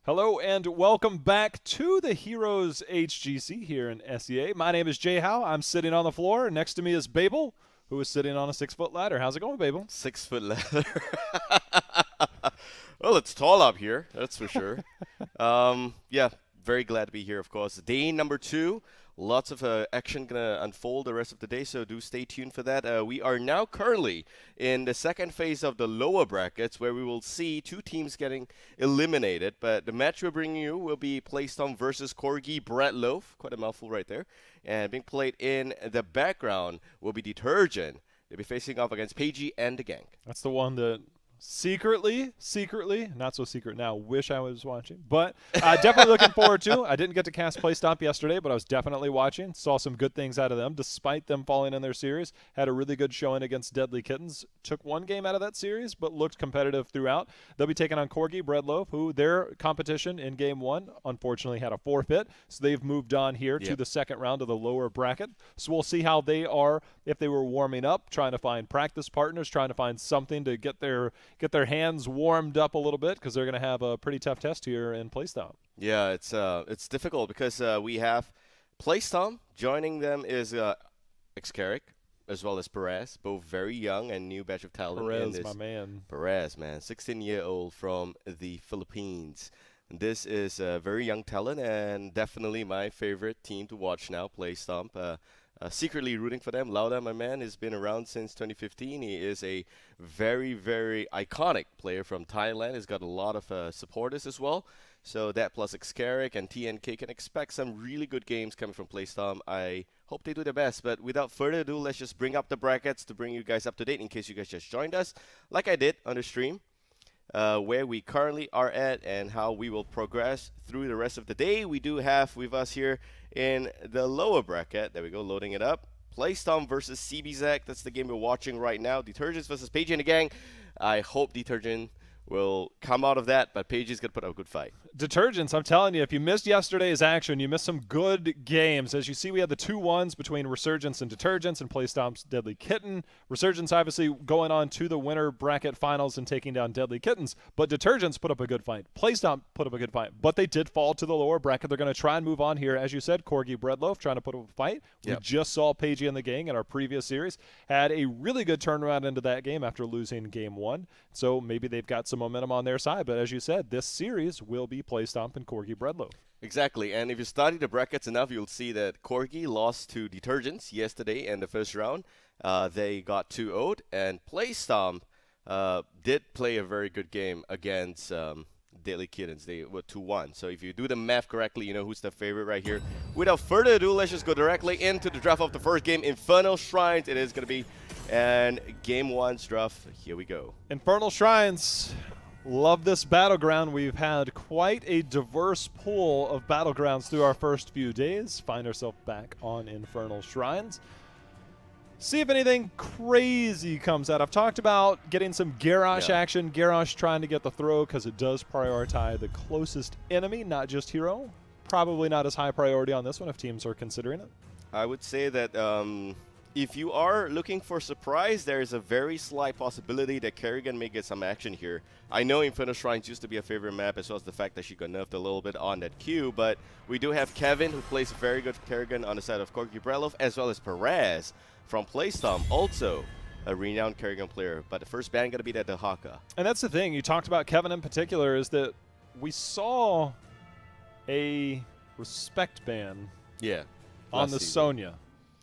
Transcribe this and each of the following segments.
Hello and welcome back to the Heroes HGC here in SEA. My name is Jay Howe. I'm sitting on the floor. Next to me is Babel, who is sitting on a 6-foot ladder. How's it going, Babel? 6-foot ladder. Well, it's tall up here, that's for sure. Yeah, very glad to be here, of course. Day number 2. Lots of action going to unfold the rest of the day, so do stay tuned for that. We are now currently in the second phase of the lower brackets, where we will see 2 teams getting eliminated. But the match we're bringing you will be Playstomp versus Corgi Breadloaf. Quite a mouthful right there. And being played in the background will be Detergent. They'll be facing off against Pagey and the gang. That's the one that secretly, not so secret now, wish I was watching. But definitely looking forward to. I didn't get to cast Playstomp yesterday, but I was definitely watching. Saw some good things out of them, despite them falling in their series. Had a really good showing against Deadly Kittens. Took one game out of that series, but looked competitive throughout. They'll be taking on Corgi Breadloaf, who their competition in Game 1, unfortunately, had a forfeit. So they've moved on here to the second round of the lower bracket. So we'll see how they are, if they were warming up, trying to find practice partners, trying to find something to get their hands warmed up a little bit, because they're going to have a pretty tough test here in Playstomp. Yeah, it's difficult because we have Playstomp. Joining them is Xcarrick as well as Perez, both very young and new batch of talent. Perez, my man. Perez, man, 16-year-old from the Philippines. This is a very young talent and definitely my favorite team to watch now, Playstomp. Secretly rooting for them. Lauda, my man, has been around since 2015. He is a very, very iconic player from Thailand. He's got a lot of supporters as well. So that plus Xcarrick and TNK can expect some really good games coming from Playstomp. I hope they do their best. But without further ado, let's just bring up the brackets to bring you guys up to date in case you guys just joined us, like I did on the stream. Where we currently are at and how we will progress through the rest of the day. We do have with us here in the lower bracket, there we go, loading it up, Playstomp versus CBZac. That's the game we're watching right now. Detergents versus Pagey and the gang. I hope Detergent will come out of that, but Pagey's going to put up a good fight. Detergents, I'm telling you, if you missed yesterday's action, you missed some good games. As you see, we had the 2-1s between Resurgence and Detergents and Playstomp's Deadly Kitten. Resurgence obviously going on to the winner bracket finals and taking down Deadly Kittens, but Detergents put up a good fight. Playstomp put up a good fight, but they did fall to the lower bracket. They're going to try and move on here. As you said, Corgi Breadloaf trying to put up a fight. Yep. We just saw Pagey and the gang in our previous series. Had a really good turnaround into that game after losing Game 1, so maybe they've got some momentum on their side. But as you said, this series will be Playstomp and Corgi Breadloaf. Exactly, and if you study the brackets enough, you'll see that Corgi lost to Detergents yesterday in the first round. They got 2-0'd, and Playstomp did play a very good game against Deadly Kittens. They were 2-1. So if you do the math correctly, you know who's the favorite right here. Without further ado, let's just go directly into the draft of the first game, Infernal Shrines. It is going to be and Game 1's draft. Here we go. Infernal Shrines. Love this battleground. We've had quite a diverse pool of battlegrounds through our first few days. Find ourselves back on Infernal Shrines. See if anything crazy comes out. I've talked about getting some Garrosh action. Garrosh trying to get the throw because it does prioritize the closest enemy, not just hero. Probably not as high priority on this one if teams are considering it. I would say that if you are looking for surprise, there is a very slight possibility that Kerrigan may get some action here. I know Infernal Shrines used to be a favorite map, as well as the fact that she got nerfed a little bit on that queue, but we do have Kevin, who plays very good Kerrigan on the side of Corgi Breadloaf, as well as Perez from Playstomp, also a renowned Kerrigan player. But the first ban going to be that Dahaka. And that's the thing, you talked about Kevin in particular, is that we saw a respect ban on the Sonya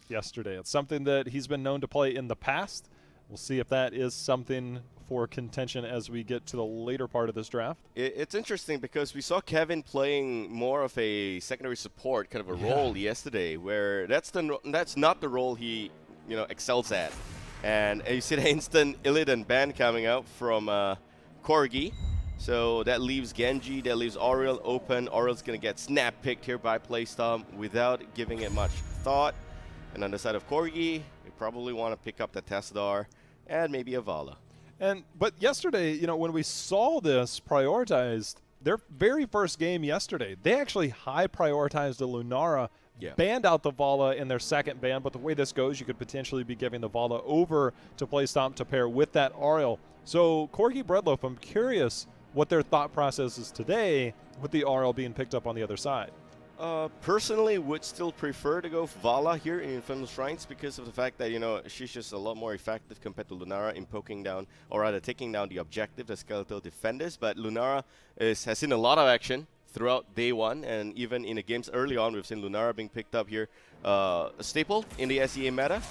yesterday. It's something that he's been known to play in the past. We'll see if that is something for contention as we get to the later part of this draft. It's interesting because we saw Kevin playing more of a secondary support kind of a role yesterday, where that's not the role he excels at. And you see the instant Illidan ban coming out from Corgi. So that leaves Genji, that leaves Auriel open. Auriel's going to get snap picked here by Playstomp without giving it much thought. And on the side of Corgi, you probably want to pick up the Tesdar and maybe a Vala. But yesterday, when we saw this prioritized, their very first game yesterday, they actually high prioritized the Lunara, banned out the Vala in their second ban. But the way this goes, you could potentially be giving the Vala over to Playstomp to pair with that Auriel. So Corgi Breadloaf, I'm curious, what their thought process is today with the RL being picked up on the other side. Personally, would still prefer to go Vala here in Infernal Shrines because of the fact that, you know, she's just a lot more effective compared to Lunara in poking down, or rather taking down the objective, the Skeletal Defenders. But Lunara has seen a lot of action throughout day one, and even in the games early on, we've seen Lunara being picked up here, a staple in the SEA meta.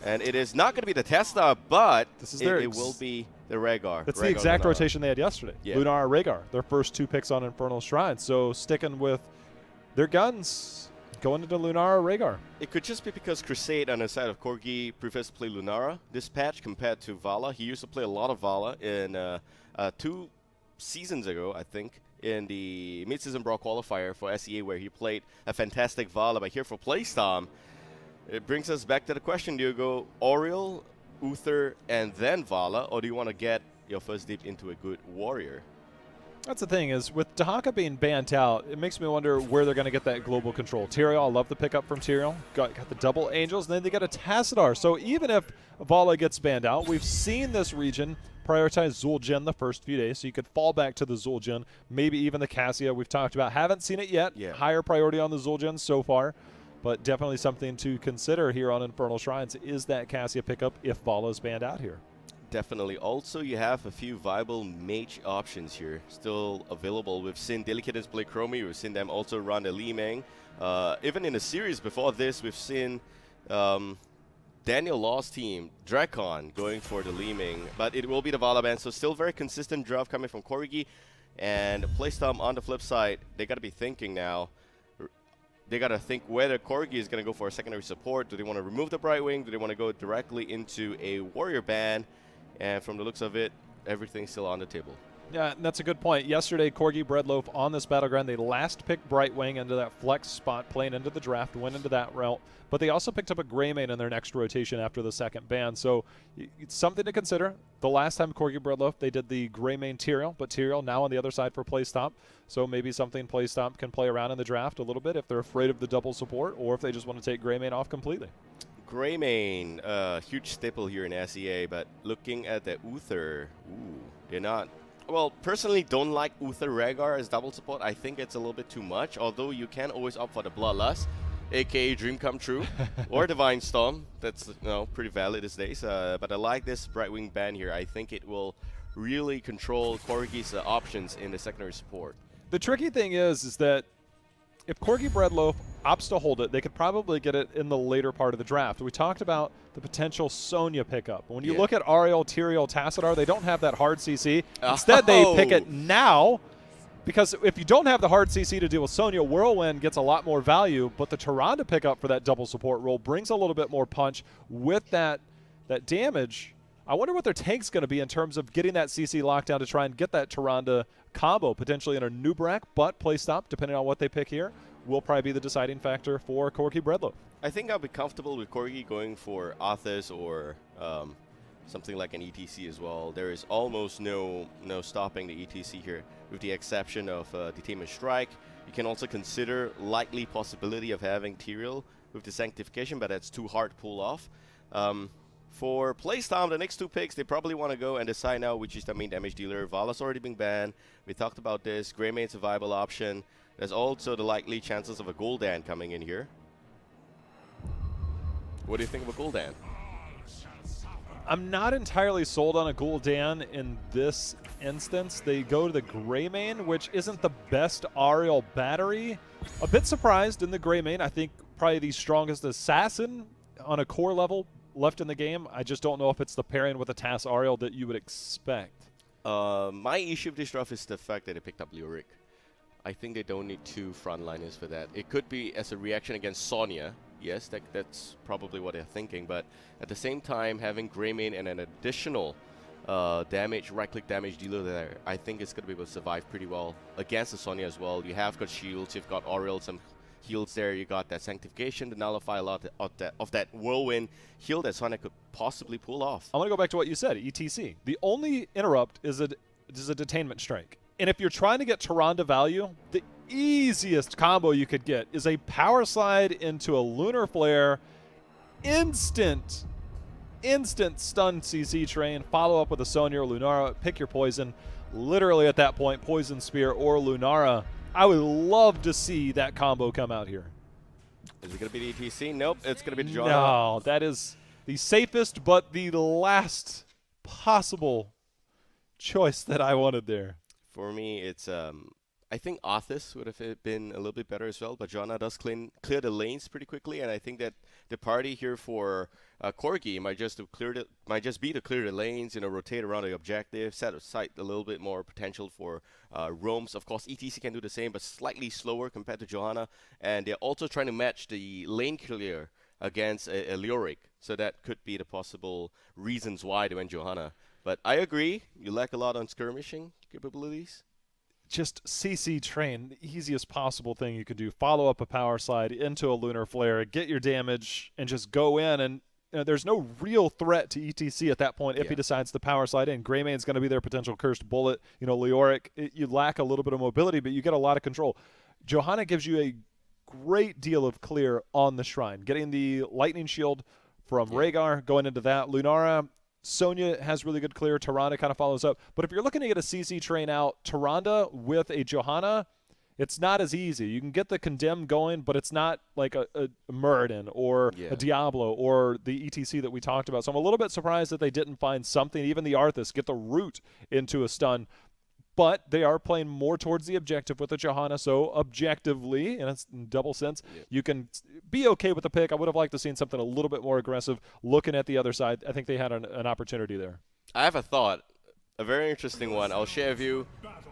And it is not going to be the Tesla, but it will be the Rhaegar. That's the exact rotation they had yesterday. Yeah. Lunara, Rhaegar, their first 2 picks on Infernal Shrines. So sticking with their guns, going into Lunara, Rhaegar. It could just be because Crusade on the side of Corgi prefers to play Lunara this patch compared to Vala. He used to play a lot of Vala in 2 seasons ago, I think, in the mid-season Brawl qualifier for SEA, where he played a fantastic Vala. But here for Playstomp, it brings us back to the question, do you go Oriel, Uther, and then Vala, or do you want to get your first dip into a good warrior? That's the thing, is with Dahaka being banned out, it makes me wonder where they're going to get that global control. Tyrael, I love the pickup from Tyrael. Got the double Angels, and then they got a Tassadar. So even if Vala gets banned out, we've seen this region prioritize Zul'jin the first few days, so you could fall back to the Zul'jin, maybe even the Cassia we've talked about. Haven't seen it yet. Yeah. Higher priority on the Zul'jin so far, but definitely something to consider here on Infernal Shrines is that Cassia pickup if Vala is banned out here. Definitely. Also, you have a few viable mage options here still available. We've seen Delicatens play Chromie. We've seen them also run the Li Meng. Even in the series before this, we've seen Daniel Law's team, Drakon, going for the Li Meng. But it will be the Vala ban, so still very consistent draft coming from Corgi. And Playstomp on the flip side, they got to be thinking now. They got to think whether Corgi is going to go for a secondary support. Do they want to remove the Brightwing? Do they want to go directly into a warrior ban? And from the looks of it, everything's still on the table. Yeah, and that's a good point. Yesterday, Corgi, Breadloaf on this battleground, they last picked Brightwing into that flex spot, playing into the draft, went into that route. But they also picked up a Greymane in their next rotation after the second ban. So it's something to consider. The last time Corgi, Breadloaf, they did the Greymane Tyrael, but Tyrael now on the other side for Playstomp. So maybe something Playstomp can play around in the draft a little bit if they're afraid of the double support, or if they just want to take Greymane off completely. Greymane, huge staple here in SEA, but looking at the Uther, they're not. Well, personally, don't like Uther Rhaegar as double support. I think it's a little bit too much, although you can always opt for the Bloodlust, aka Dream Come True, or Divine Storm. That's pretty valid these days. But I like this Brightwing ban here. I think it will really control Corgi's options in the secondary support. The tricky thing is that if Corgi Breadloaf opts to hold it, they could probably get it in the later part of the draft. We talked about the potential Sonya pickup. When you look at Ariel, Tyrael, Tassadar, they don't have that hard CC. Instead, they pick it now, because if you don't have the hard CC to deal with Sonya, Whirlwind gets a lot more value, but the Tyrande pickup for that double support role brings a little bit more punch with that damage. I wonder what their tank's going to be in terms of getting that CC locked down to try and get that Tyrande combo, potentially in a new brack, but Playstomp, depending on what they pick here, will probably be the deciding factor for Corgi Breadloaf. I think I'll be comfortable with Corgi going for Arthas or something like an ETC as well. There is almost no stopping the ETC here, with the exception of Detainment Strike. You can also consider likely possibility of having Tyrael with the Sanctification, but that's too hard to pull off. For Playstomp, the next 2 picks, they probably want to go and decide now which is the main damage dealer. Vala's already been banned. We talked about this. Greymane's a viable option. There's also the likely chances of a Gul'dan coming in here. What do you think of a Gul'dan? I'm not entirely sold on a Gul'dan in this instance. They go to the Greymane, which isn't the best Ariel battery. A bit surprised in the Greymane. I think probably the strongest assassin on a core level left in the game. I just don't know if it's the pairing with a Tass Ariel that you would expect. My issue with this draft is the fact that they picked up Leoric. I think they don't need 2 frontliners for that. It could be as a reaction against Sonya. Yes, that's probably what they're thinking. But at the same time, having Greymane and an additional right-click damage dealer there, I think it's going to be able to survive pretty well against the Sonya as well. You have got shields, you've got Auriel, some heals there, you got that Sanctification to nullify a lot of that Whirlwind heal that Sonya could possibly pull off. I want to go back to what you said, ETC. The only interrupt is a Detainment Strike. And if you're trying to get Tyrande value, the easiest combo you could get is a Power Slide into a Lunar Flare, instant instant stun CC train, follow up with a Sonya or Lunara, pick your poison. Literally at that point, Poison Spear or Lunara. I would love to see that combo come out here. Is it going to be the ETC? Nope, it's going to be the Johanna. No, that is the safest but the last possible choice that I wanted there. For me, it's I think Arthas would have been a little bit better as well, but Johanna does clear the lanes pretty quickly, and I think that the party here for Corgi might just be to clear the lanes, rotate around the objective, set aside a little bit more potential for roams. Of course, ETC can do the same, but slightly slower compared to Johanna, and they're also trying to match the lane clear against a Leoric, so that could be the possible reasons why they went Johanna. But I agree, you lack a lot on skirmishing capabilities. Just CC train, the easiest possible thing you could do. Follow up a power slide into a lunar flare, get your damage, and just go in. And there's no real threat to ETC at that point if he decides to power slide in. Greymane's going to be their potential cursed bullet. Leoric, you lack a little bit of mobility, but you get a lot of control. Johanna gives you a great deal of clear on the shrine. Getting the lightning shield from Rhaegar, going into that. Lunara, Sonya has really good clear. Tyrande kind of follows up. But if you're looking to get a CC train out, Tyrande with a Johanna, it's not as easy. You can get the Condemn going, but it's not like a Muradin or a Diablo or the ETC that we talked about. So I'm a little bit surprised that they didn't find something, even the Arthas, get the root into a stun. But they are playing more towards the objective with the Johanna, so objectively, and it's in double sense, you can be okay with the pick. I would have liked to seen something a little bit more aggressive. Looking at the other side, I think they had an opportunity there. I have a thought, a very interesting one. I'll share with you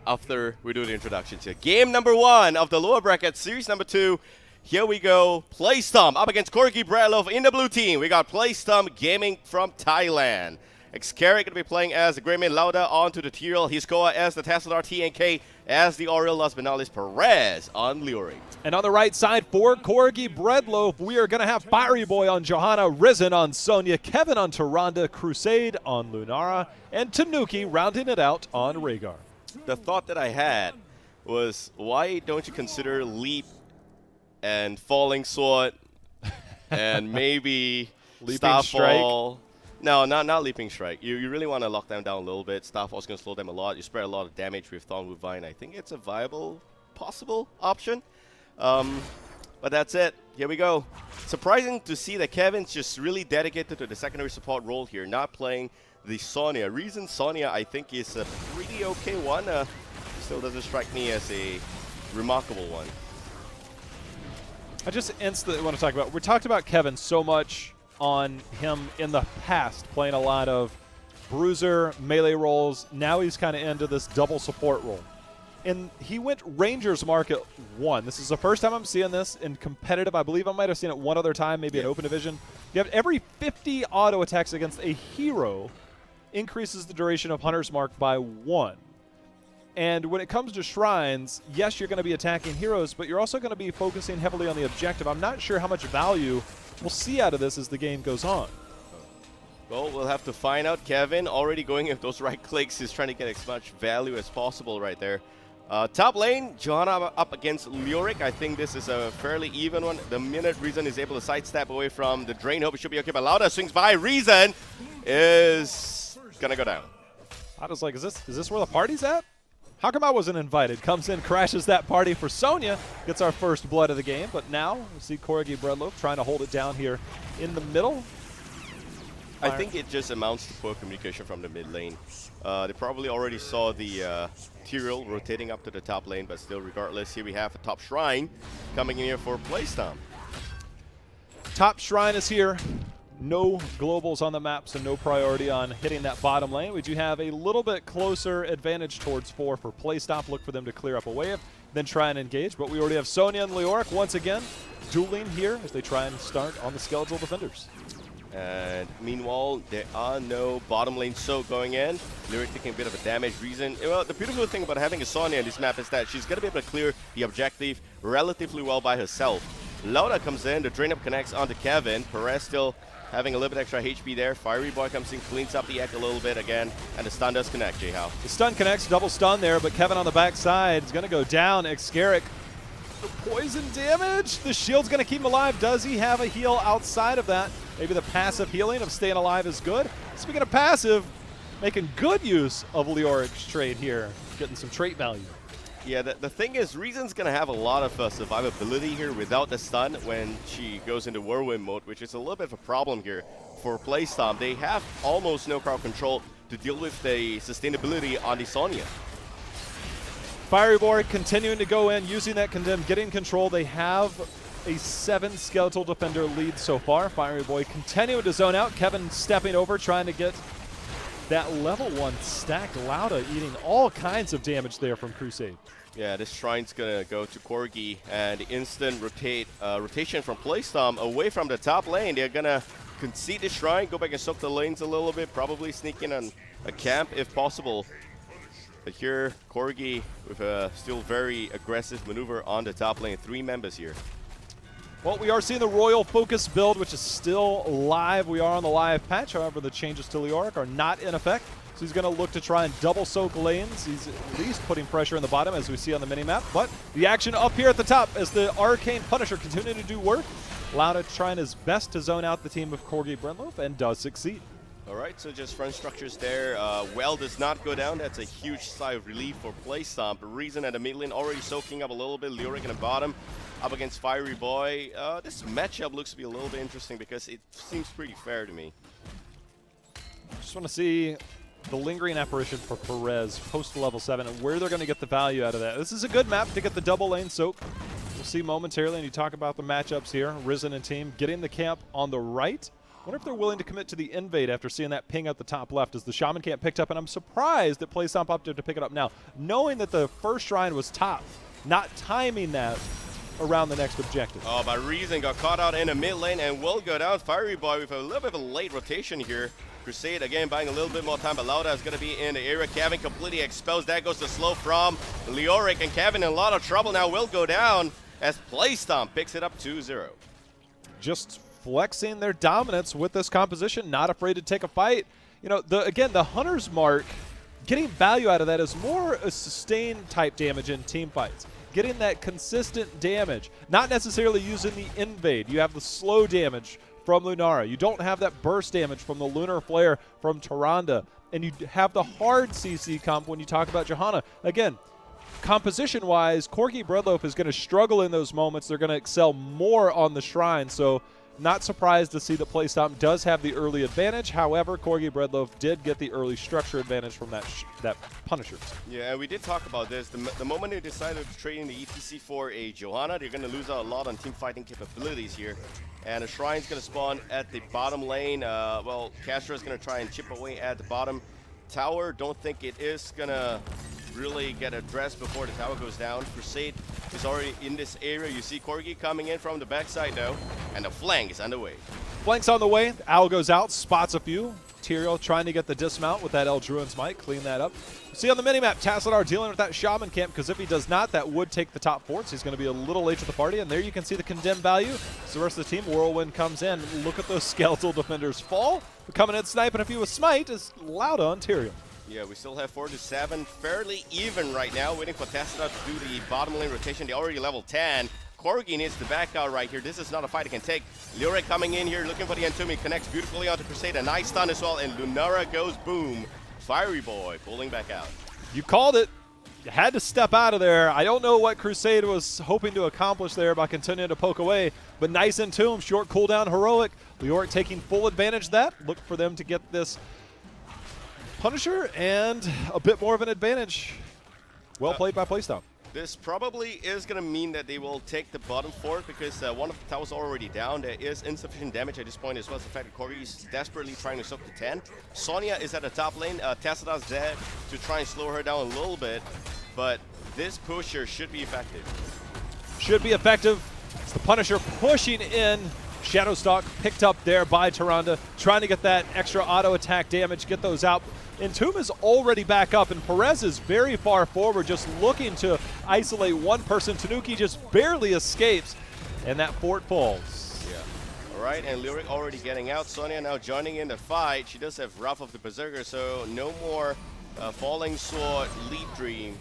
after we do the introductions here. Game number 1 of the lower bracket, series number 2. Here we go. Playstomp up against Corgi Breadloaf in the blue team. We got Playstomp Gaming from Thailand. Xcarrick going to be playing as the Greymane Lauda onto the Tyrael. Hiskoa as the Tassadar TNK, as the Oriel Las Benalis Perez on Leoric. And on the right side for Corgi Breadloaf, we are going to have Fiery Boy on Johanna, Risen on Sonya, Kevin on Tyrande, Crusade on Lunara, and Tanuki rounding it out on Rhaegar. The thought that I had was, why don't you consider Leap and Falling Sword and maybe Starfall? No, not Leaping Strike. You really want to lock them down a little bit. Starfall's going to slow them a lot. You spread a lot of damage with Thorn with Vine. I think it's a viable, possible option. But that's it. Here we go. Surprising to see that Kevin's just really dedicated to the secondary support role here, not playing the Sonya. Reason Sonya, I think, is a pretty okay one. Still doesn't strike me as a remarkable one. I just instantly want to talk about, we talked about Kevin so much on him in the past, playing a lot of bruiser, melee roles. Now he's kind of into this double support role. And he went Rangers Market 1. This is the first time I'm seeing this in competitive. I believe I might have seen it one other time, maybe in Open Division. You have every 50 auto attacks against a hero increases the duration of Hunter's Mark by 1. And when it comes to shrines, yes, you're going to be attacking heroes, but you're also going to be focusing heavily on the objective. I'm not sure how much value we'll see out of this as the game goes on. Well, we'll have to find out. Kevin already going with those right clicks. He's trying to get as much value as possible right there. Top lane, Johanna up against Leoric. I think this is a fairly even one. The minute Reason is able to sidestep away from the Drain, hope it should be okay, but Lauda swings by. Reason is going to go down. I was like, is this where the party's at? How come I wasn't invited? Comes in, crashes that party for Sonya, gets our first blood of the game, but now we see Corgi Breadloaf trying to hold it down here in the middle. I think it just amounts to poor communication from the mid lane. They probably already saw the Tyrael rotating up to the top lane, but still, regardless, here we have a top shrine coming in here for Playstomp. Top shrine is here. No globals on the map, so no priority on hitting that bottom lane. We do have a little bit closer advantage towards 4 for Playstop. Look for them to clear up a wave, then try and engage. But we already have Sonya and Leoric once again dueling here as they try and start on the Skeletal Defenders. And meanwhile, there are no bottom lane soak going in. Leoric taking a bit of a damage. Reason, well, the beautiful thing about having a Sonya in this map is that she's going to be able to clear the objective relatively well by herself. Lauda comes in, the drain up connects onto Kevin. Perez still having a little bit extra HP there. Fiery Boy comes in, cleans up the egg a little bit again, and the stun does connect, J-How. The stun connects, double stun there, but Kevin on the back side is going to go down. Xcarrick The poison damage. The shield's going to keep him alive. Does he have a heal outside of that? Maybe the passive healing of staying alive is good. Speaking of passive, making good use of Leoric's trade here. Getting some trait value. Yeah, the thing is, Reason's going to have a lot of survivability here without the stun when she goes into Whirlwind mode, which is a little bit of a problem here for Playstomp. They have almost no crowd control to deal with the sustainability on the Sonya. Fiery Boy continuing to go in, using that Condemn, getting control. They have a 7 Skeletal Defender lead so far. Fiery Boy continuing to zone out. Kevin stepping over, trying to get that level 1 stack. Lauda eating all kinds of damage there from Crusade. Yeah, this Shrine's going to go to Corgi, and the instant rotation from Playstomp away from the top lane. They're going to concede the Shrine, go back and soak the lanes a little bit, probably sneak in on a camp if possible. But here, Corgi with a still very aggressive maneuver on the top lane. 3 members here. Well, we are seeing the Royal Focus build, which is still live. We are on the live patch. However, the changes to Leoric are not in effect. So he's going to look to try and double soak lanes. He's at least putting pressure in the bottom, as we see on the minimap. But the action up here at the top as the Arcane Punisher continuing to do work. Lauda trying his best to zone out the team of Corgi Breadloaf, and does succeed. All right, so just front structures there. Well does not go down. That's a huge sigh of relief for Playstomp. Reason at the mid lane already soaking up a little bit. Leoric in the bottom up against Fiery Boy. This matchup looks to be a little bit interesting because it seems pretty fair to me. Just want to see the Lingering Apparition for Perez post level 7 and where they're going to get the value out of that. This is a good map to get the double lane soak. We'll see momentarily, and you talk about the matchups here. Risen and team getting the camp on the right. Wonder if they're willing to commit to the invade after seeing that ping at the top left as the Shaman camp picked up, and I'm surprised that Playstomp opted to pick it up now, knowing that the first Shrine was top, not timing that around the next objective. Oh, but Reason got caught out in the mid lane and will go down. Fiery Boy with a little bit of a late rotation here. Crusade again buying a little bit more time, but Lauda is going to be in the area. Kevin completely exposed. That goes to slow from Leoric, and Kevin in a lot of trouble now, will go down as Playstomp picks it up 2-0. Just flexing their dominance with this composition, not afraid to take a fight. You know, again, the Hunter's Mark, getting value out of that is more a sustained type damage in team fights. Getting that consistent damage, not necessarily using the invade. You have the slow damage from Lunara. You don't have that burst damage from the Lunar Flare from Tyrande. And you have the hard CC comp when you talk about Johanna. Again, composition-wise, Corgi Breadloaf is going to struggle in those moments. They're going to excel more on the Shrine. So not surprised to see that Playstomp does have the early advantage. However, Corgi Breadloaf did get the early structure advantage from that Punisher. Yeah, we did talk about this. The moment they decided to trade in the ETC for a Johanna, they're going to lose out a lot on team fighting capabilities here. And a Shrine's going to spawn at the bottom lane. Well, Castra's going to try and chip away at the bottom tower. Don't think it is going to really get addressed before the tower goes down. Crusade is already in this area. You see Corgi coming in from the backside now, and the flank is underway. Flank's on the way. Owl goes out, spots a few. Tyrael trying to get the dismount with that Eldruin's Might, clean that up. See on the minimap, Tassadar dealing with that Shaman camp, because if he does not, that would take the top forts. He's going to be a little late to the party, and there you can see the condemned value. So the rest of the team, Whirlwind comes in. Look at those Skeletal Defenders fall. Coming in, sniping a few with Smite is Lauda on Tyrael. Yeah, we still have 4 to 7, fairly even right now, waiting for Tassadar to do the bottom lane rotation. They already level 10. Corgi needs to back out right here. This is not a fight he can take. Leoric coming in here, looking for the Entomb. He connects beautifully onto Crusade. A nice stun as well, and Lunara goes boom. Fiery Boy pulling back out. You called it. You had to step out of there. I don't know what Crusade was hoping to accomplish there by continuing to poke away, but nice Entomb, short cooldown, heroic. Leoric taking full advantage of that. Look for them to get this Punisher and a bit more of an advantage. Well played by Playstomp. This probably is going to mean that they will take the bottom fort because one of the towers already down. There is insufficient damage at this point, as well as the fact that Corgi is desperately trying to soak the 10. Sonya is at the top lane. Tassadar's there to try and slow her down a little bit, but this pusher should be effective. Should be effective. It's the Punisher pushing in. Shadowstalk picked up there by Tyrande, trying to get that extra auto attack damage, get those out. Entomb is already back up, and Perez is very far forward, just looking to isolate one person. Tanuki just barely escapes, and that fort falls. Yeah. All right, and Leoric already getting out. Sonya now joining in the fight. She does have Wrath of the Berserker, so no more Falling Sword, Leap Dream.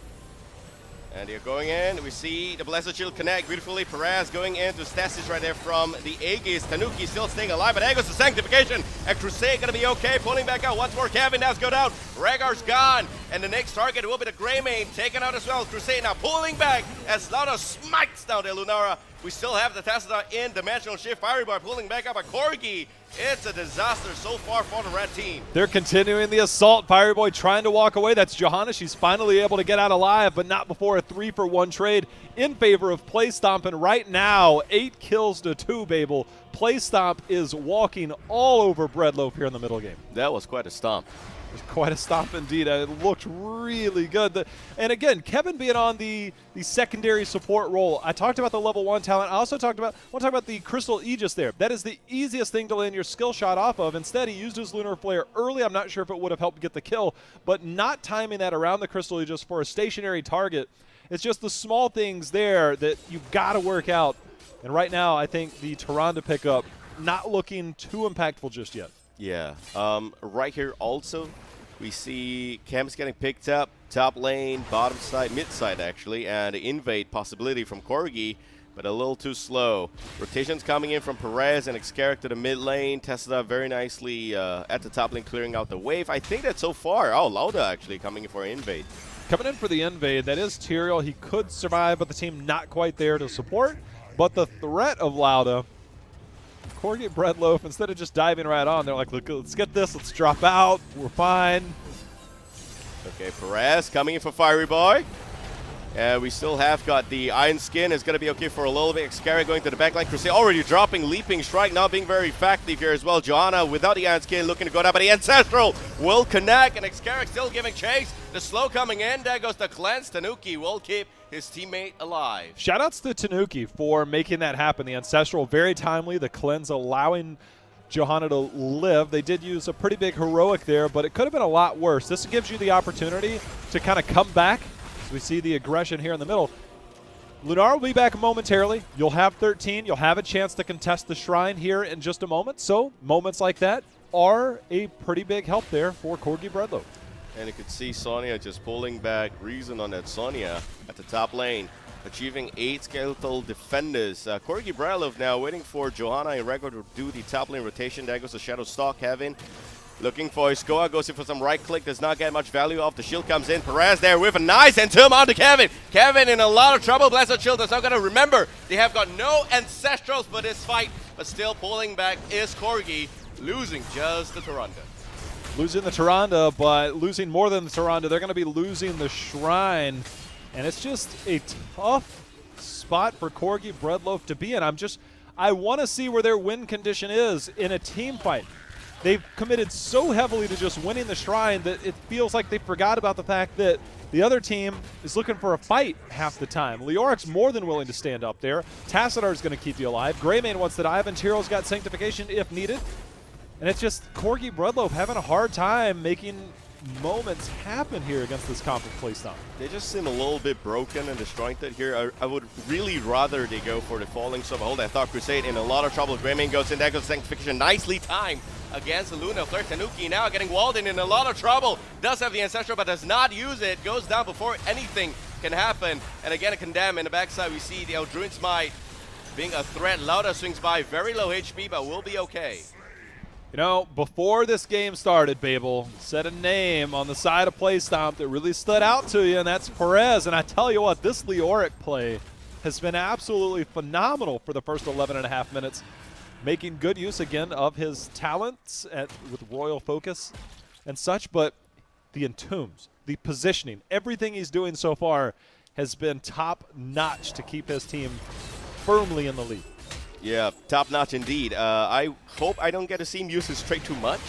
And they're going in. We see the Blessed Shield connect beautifully. Perez going into stasis right there from the Aegis. Tanuki still staying alive, but there goes the Sanctification. And Crusade gonna be okay. Pulling back out once more. Kevin now's go down. Rhaegar's gone. And the next target will be the Greymane taken out as well. Crusade now pulling back as Lauda smites down there Lunara. We still have the Tassadar in Dimensional Shift. Fiery Boy pulling back up a Corgi. It's a disaster so far for the red team. They're continuing the assault. Fiery Boy trying to walk away. That's Johanna. She's finally able to get out alive, but not before a 3-for-1 trade in favor of Playstomp. And right now, 8 kills to 2, Babel. Playstomp is walking all over Breadloaf here in the middle game. That was quite a stomp. It was quite a stomp indeed. It looked really good. And again, Kevin being on the secondary support role. I talked about the level 1 talent. I also want to talk about the Crystal Aegis there. That is the easiest thing to land your skill shot off of. Instead, he used his Lunar Flare early. I'm not sure if it would have helped get the kill, but not timing that around the Crystal Aegis for a stationary target. It's just the small things there that you've got to work out. And right now, I think the Tyrande pickup not looking too impactful just yet. Yeah. Right here also, we see Cam's getting picked up. Top lane, bottom side, mid side actually, and the invade possibility from Corgi, but a little too slow. Rotations coming in from Perez and Xcarrick to the mid lane. Tested up very nicely at the top lane, clearing out the wave. I think that so far, Lauda actually coming in for an invade. Coming in for the invade, that is Tyrael. He could survive, but the team not quite there to support. But the threat of Lauda, Corgi Breadloaf, instead of just diving right on, they're like, look, let's get this, let's drop out, we're fine. Okay, Perez coming in for Fiery Boy. And we still have got the Iron Skin. It's going to be okay for a little bit. Xcarrick going to the backline. Crusade already dropping, leaping strike, not being very effective here as well. Johanna without the Iron Skin looking to go down, but the Ancestral will connect, and Xcarrick still giving chase. The slow coming in. There goes the cleanse. Tanuki will keep his teammate alive. Shoutouts to Tanuki for making that happen. The Ancestral, very timely. The cleanse allowing Johanna to live. They did use a pretty big heroic there, but it could have been a lot worse. This gives you the opportunity to kind of come back. We see the aggression here in the middle. Lunar will be back momentarily. You'll have 13. You'll have a chance to contest the shrine here in just a moment. So moments like that are a pretty big help there for Corgi Breadloaf. And you could see Sonya just pulling back Reason on that Sonya at the top lane, achieving 8 skeletal defenders. Corgi Breadloaf now waiting for Johanna and Rhaegar to do the top lane rotation. There goes the Shadow Stalk. Kevin looking for his Goa, goes in for some right click, does not get much value off. The shield comes in. Perez there with a nice Entomb onto Kevin. Kevin in a lot of trouble. Blessed Shield is not going to remember. They have got no Ancestrals for this fight, but still pulling back is Corgi, losing just the Tyrande. Losing the Tyrande, but losing more than the Tyrande. They're going to be losing the Shrine, and it's just a tough spot for Corgi Breadloaf to be in. I want to see where their win condition is in a team fight. They've committed so heavily to just winning the Shrine that it feels like they forgot about the fact that the other team is looking for a fight half the time. Leoric's more than willing to stand up there. Tassadar's going to keep you alive. Greymane wants to dive, and Tyrael's got Sanctification if needed. And it's just Corgi Breadloaf having a hard time making moments happen here against this comp of Playstomp. They just seem a little bit broken and disjointed here. I would really rather they go for the Falling Sub. Hold that thought. Crusade in a lot of trouble. Greymane goes in. There goes Sanctification. Nicely timed against the Luna Flare. Tanuki now getting walled in a lot of trouble. Does have the Ancestral, but does not use it. Goes down before anything can happen. And again, a Condemn in the backside. We see the Eldruin Smite being a threat. Lauda swings by. Very low HP, but will be okay. You know, before this game started, Babel, said a name on the side of Playstomp that really stood out to you, and that's Perez. And I tell you what, this Leoric play has been absolutely phenomenal for the first 11.5 minutes, making good use again of his talents with Royal Focus and such. But the Entombs, the positioning, everything he's doing so far has been top-notch to keep his team firmly in the lead. Yeah, top-notch indeed. I hope I don't get to see him use his trait too much,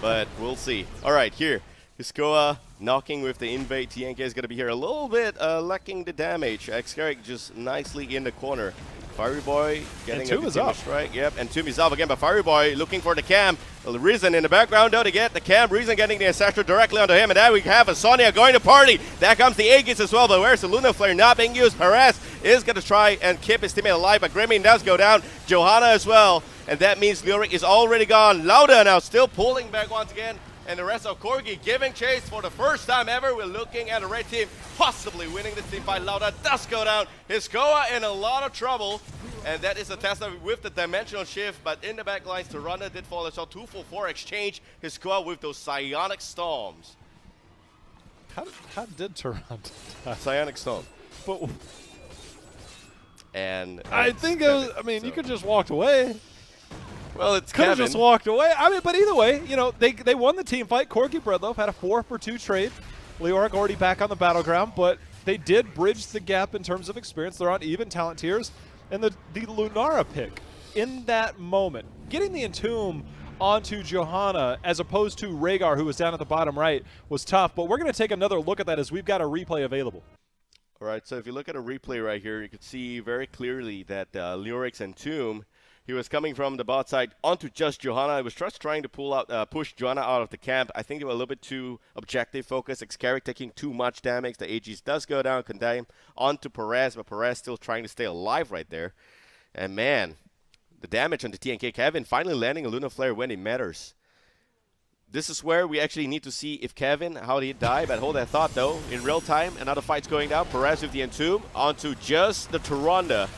but we'll see. All right, here. Hiskoa knocking with the invade. TNK is going to be here a little bit, lacking the damage. Xcarrick just nicely in the corner. Fiery Boy getting Entomb is up. Strike. Yep, Entomb is up again, but Fiery Boy looking for the cam. Reason in the background though to get the cam. Reason getting the Ancestral directly onto him, and there we have a Sonya going to party. There comes the Aegis as well, but where's the Luna Flare not being used? Perez is going to try and keep his teammate alive, but Greymane does go down. Johanna as well, and that means Leoric is already gone. Lauda now still pulling back once again. And the rest of Corgi giving chase for the first time ever. We're looking at a red team possibly winning this team fight. Lauda does go down. His Goa in a lot of trouble. And that is a Tesla with the dimensional shift. But in the back lines, Tyrande did fall. I saw 2-4-4 exchange his Goa with those psionic storms. How did Tyrande die? Psionic storm. But And I think it was, I mean, you could just walked away. Well, it's Could have Kevin. just walked away. I mean, but either way, you know, they won the team fight. Corgi Breadloaf had a 4-for-2 trade. Leoric already back on the battleground, but they did bridge the gap in terms of experience. They're on even talent tiers. And the Lunara pick in that moment, getting the Entomb onto Johanna as opposed to Rhaegar, who was down at the bottom right, was tough. But we're going to take another look at that as we've got a replay available. All right, so if you look at a replay right here, you can see very clearly that Leoric's Entomb, he was coming from the bot side onto just Johanna. He was just trying to push Johanna out of the camp. I think they were a little bit too objective focused. Xcarrick taking too much damage. The Aegis does go down, condemn onto Perez, but Perez still trying to stay alive right there. And man, the damage on the TNK Kevin finally landing a Luna Flare when it matters. This is where we actually need to see if Kevin, how he die, but hold that thought though. In real time, another fight's going down. Perez with the Entomb onto just the Tyrande.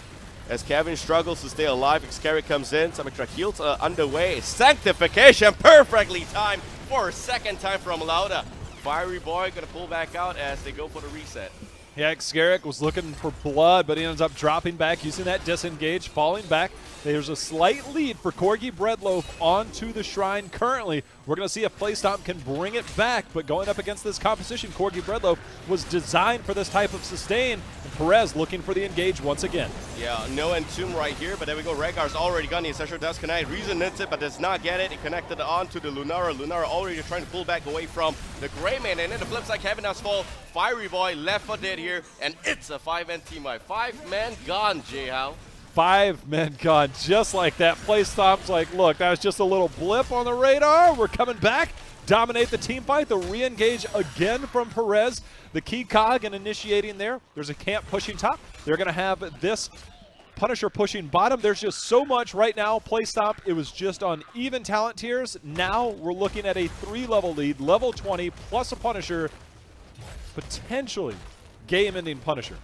As Kevin struggles to stay alive, Xcarrick comes in, some extra heals underway. Sanctification perfectly timed for a second time from Lauda. Fiery Boy gonna pull back out as they go for the reset. Yeah, Xcarrick was looking for blood, but he ends up dropping back, using that disengage, falling back. There's a slight lead for Corgi Breadloaf onto the Shrine currently. We're going to see if Playstomp can bring it back, but going up against this composition, Corgi Breadloaf was designed for this type of sustain, and Perez looking for the engage once again. Yeah, no Entomb right here, but there we go. Rhaegar's already gone. The Ancestral does connect. Reason hits it, but does not get it. It connected onto the Lunara. Lunara already trying to pull back away from the Greyman, and then the flip side, Kevin does fall. Fiery Boy left for dead here, and it's a 5-man team fight. 5-man gone, J-How. 5 men gone just like that. Playstomp's like, look, that was just a little blip on the radar. We're coming back. Dominate the team fight. The re-engage again from Perez. The key cog and initiating there. There's a camp pushing top. They're going to have this Punisher pushing bottom. There's just so much right now. Playstomp, it was just on even talent tiers. Now we're looking at a 3-level lead, level 20 plus a Punisher, potentially game-ending Punisher.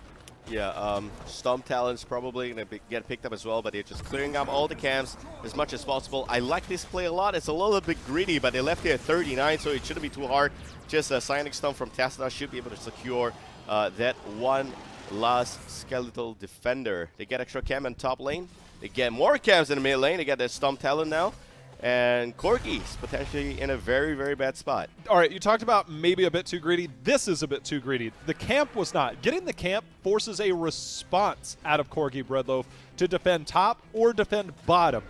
Yeah, Stomp Talent's probably going to get picked up as well, but they're just clearing up all the camps as much as possible. I like this play a lot. It's a little bit greedy, but they left it at 39, so it shouldn't be too hard. Just a Psionic Stomp from Tesla should be able to secure that one last skeletal defender. They get extra cam in top lane. They get more cams in the mid lane. They get their Stomp Talent now. And Corgi's potentially in a very, very bad spot. All right, you talked about maybe a bit too greedy. This is a bit too greedy. The camp was not. Getting the camp forces a response out of Corgi Breadloaf to defend top or defend bottom.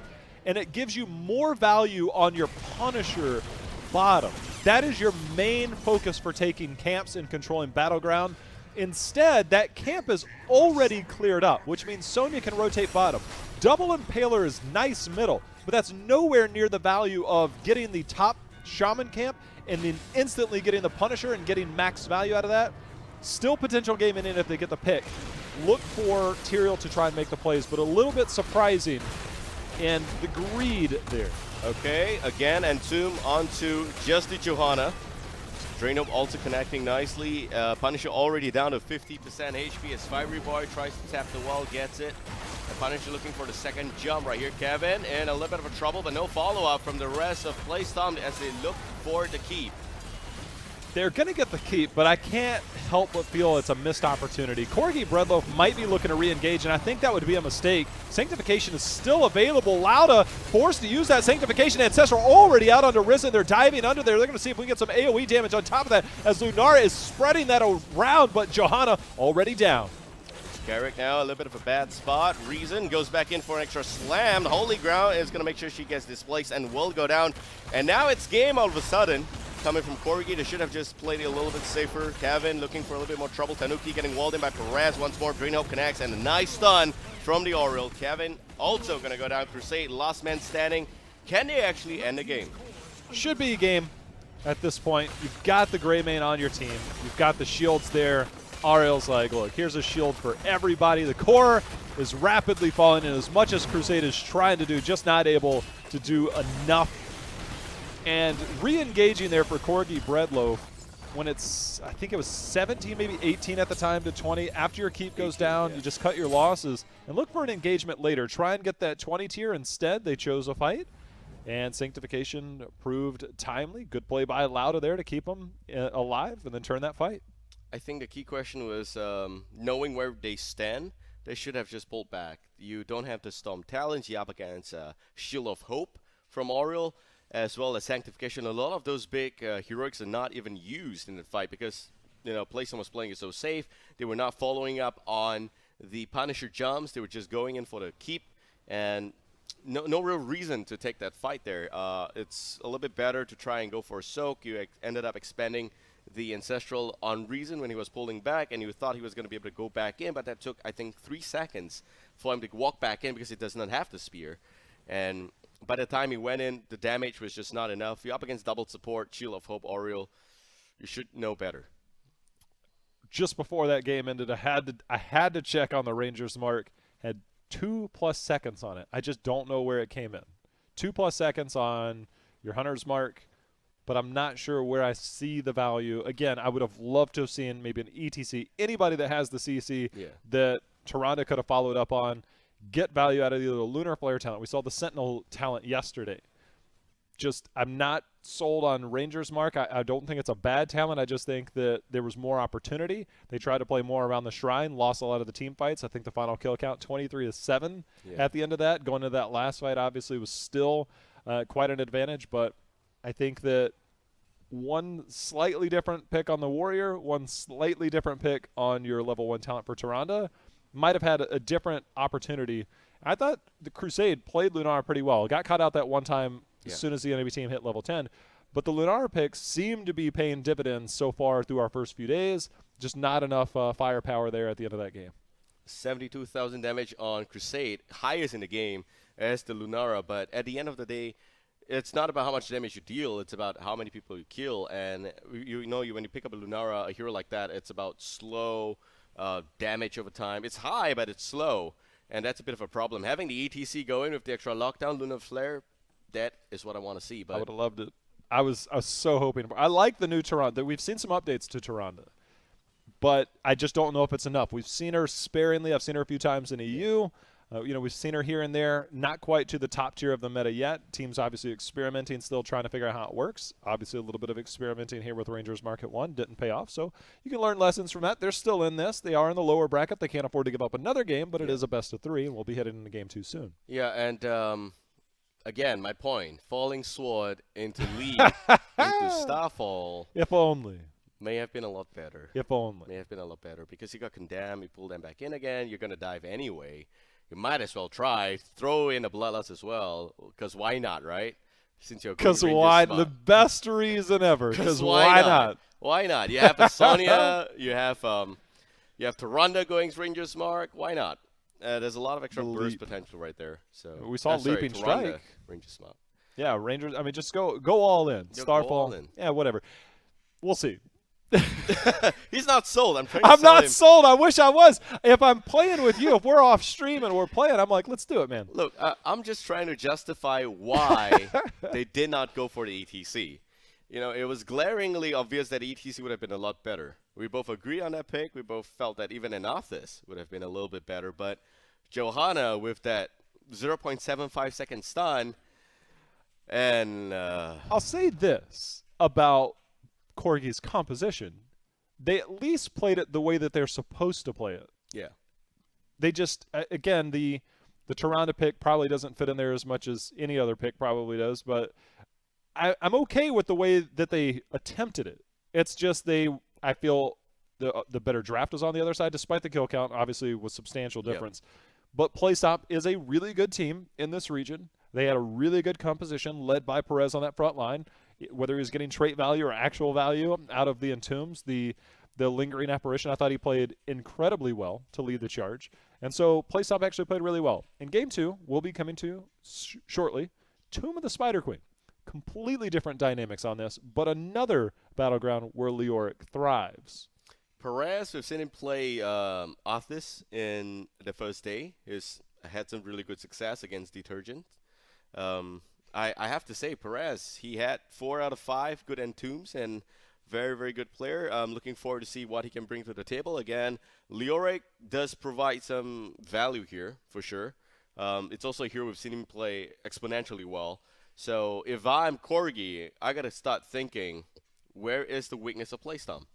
And it gives you more value on your Punisher bottom. That is your main focus for taking camps and controlling Battleground. Instead, that camp is already cleared up, which means Sonya can rotate bottom. Double Impaler is nice middle, but that's nowhere near the value of getting the top Shaman camp and then instantly getting the Punisher and getting max value out of that. Still potential game in if they get the pick. Look for Tyrael to try and make the plays, but a little bit surprising and the greed there. Okay, again, Entomb onto just the Johanna. Draenor also connecting nicely. Punisher already down to 50% HP as Fiery Boy tries to tap the wall, gets it. The Punisher looking for the second jump right here. Kevin in a little bit of a trouble, but no follow-up from the rest of Playstomp as they look for the keep. They're going to get the keep, but I can't help but feel it's a missed opportunity. Corgi Breadloaf might be looking to re-engage, and I think that would be a mistake. Sanctification is still available. Lauda forced to use that Sanctification. Ancestral already out onto Risen. They're diving under there. They're going to see if we can get some AoE damage on top of that as Lunara is spreading that around, but Johanna already down. Garrick now a little bit of a bad spot. Reason goes back in for an extra slam. The Holy Ground is going to make sure she gets displaced and will go down. And now it's game all of a sudden. Coming from Corgi, they should have just played it a little bit safer. Kevin looking for a little bit more trouble. Tanuki getting walled in by Perez once more. Dreamhope connects and a nice stun from the Oriole. Kevin also going to go down. Crusade, last man standing. Can they actually end the game? Should be a game at this point. You've got the Greymane on your team. You've got the shields there. Ariel's like, look, here's a shield for everybody. The core is rapidly falling, and as much as Crusade is trying to do, just not able to do enough And re-engaging there for Corgi Breadloaf when it's, I think it was 17, maybe 18 at the time to 20. After your keep goes down, you just cut your losses and look for an engagement later. Try and get that 20 tier. Instead, they chose a fight. And Sanctification proved timely. Good play by Lauda there to keep them alive and then turn that fight. I think the key question was knowing where they stand. They should have just pulled back. You don't have the Storm Talents. You up against Shield of Hope from Oriole, as well as Sanctification. A lot of those big heroics are not even used in the fight because, Playstomp was playing it so safe. They were not following up on the Punisher jumps. They were just going in for the keep, and no real reason to take that fight there. It's a little bit better to try and go for a soak. You ended up expending the Ancestral on Reason when he was pulling back, and you thought he was going to be able to go back in, but that took, I think, 3 seconds for him to walk back in because he does not have the spear. And by the time he went in, the damage was just not enough. You're up against double support, Shield of Hope, Oriole. You should know better. Just before that game ended, I had to check on the Rangers mark. Had 2+ seconds on it. I just don't know where it came in. 2+ seconds on your Hunter's mark, but I'm not sure where I see the value. Again, I would have loved to have seen maybe an ETC. Anybody that has the CC that Tyrande could have followed up on, get value out of either the Lunar Flare talent. We saw the Sentinel talent yesterday. Just, I'm not sold on Ranger's mark. I don't think it's a bad talent. I just think that there was more opportunity. They tried to play more around the shrine, lost a lot of the team fights. I think the final kill count, 23-7 at the end of that. Going into that last fight, obviously, was still quite an advantage, but I think that one slightly different pick on the Warrior, one slightly different pick on your level 1 talent for Tyrande might have had a different opportunity. I thought the Crusade played Lunara pretty well. Got caught out that one time as soon as the enemy team hit level 10. But the Lunara picks seem to be paying dividends so far through our first few days. Just not enough firepower there at the end of that game. 72,000 damage on Crusade, highest in the game as the Lunara, but at the end of the day, it's not about how much damage you deal, it's about how many people you kill. And when you pick up a Lunara, a hero like that, it's about slow damage over time. It's high, but it's slow, and that's a bit of a problem. Having the ETC going with the extra lockdown, Lunar Flare, that is what I want to see. But I would have loved it. I was so hoping. I like the new Tyrande. We've seen some updates to Tyrande, but I just don't know if it's enough. We've seen her sparingly. I've seen her a few times in EU. We've seen her here and there, not quite to the top tier of the meta yet. Teams obviously experimenting, still trying to figure out how it works. Obviously, a little bit of experimenting here with Rangers Market 1 didn't pay off, so you can learn lessons from that. They're still in this. They are in the lower bracket. They can't afford to give up another game, but it is a best of 3, and we'll be heading into game 2 soon. Yeah, and again, my point, Falling Sword into League, into Starfall. If only. May have been a lot better. If only. May have been a lot better because you got condemned, you pull them back in again, you're going to dive anyway. You might as well try. Throw in a Bloodlust as well, because why not, right? Since you're because why? The best reason ever. Because why not? Why not? You have a Sonya, you have Tyrande going Rangers Mark. Why not? There's a lot of extra burst potential right there. So we saw Leaping Strike. Rangers Mark. Yeah, Rangers. I mean, just go all in. Starfall. Go all in. Yeah, whatever. We'll see. He's not sold. I'm not sold. I wish I was. If I'm playing with you, if we're off stream and we're playing, I'm like, let's do it, man. Look, I'm just trying to justify why they did not go for the ETC. It was glaringly obvious that ETC would have been a lot better. We both agree on that pick. We both felt that even Anathis would have been a little bit better. But Johanna with that 0.75 second stun, and I'll say this about Corgi's composition. They at least played it the way that they're supposed to play it. Yeah. They just, again, the Tyrande pick probably doesn't fit in there as much as any other pick probably does, but I'm okay with the way that they attempted it. It's just I feel the better draft was on the other side, despite the kill count, obviously, with substantial difference. Yep. But Playstomp is a really good team in this region. They had a really good composition led by Perez on that front line. Whether he was getting trait value or actual value out of the Entombs, the Lingering Apparition, I thought he played incredibly well to lead the charge. And so Playstop actually played really well. In Game 2, we'll be coming to shortly, Tomb of the Spider Queen. Completely different dynamics on this, but another battleground where Leoric thrives. Perez, we've seen him play Arthas in the first day. He's had some really good success against Detergent. I have to say, Perez, he had 4 out of 5 good entombs and very, very good player. I'm looking forward to see what he can bring to the table. Again, Leoric does provide some value here, for sure. It's also a hero we've seen him play exponentially well. So if I'm Corgi, I got to start thinking, where is the weakness of Playstomp?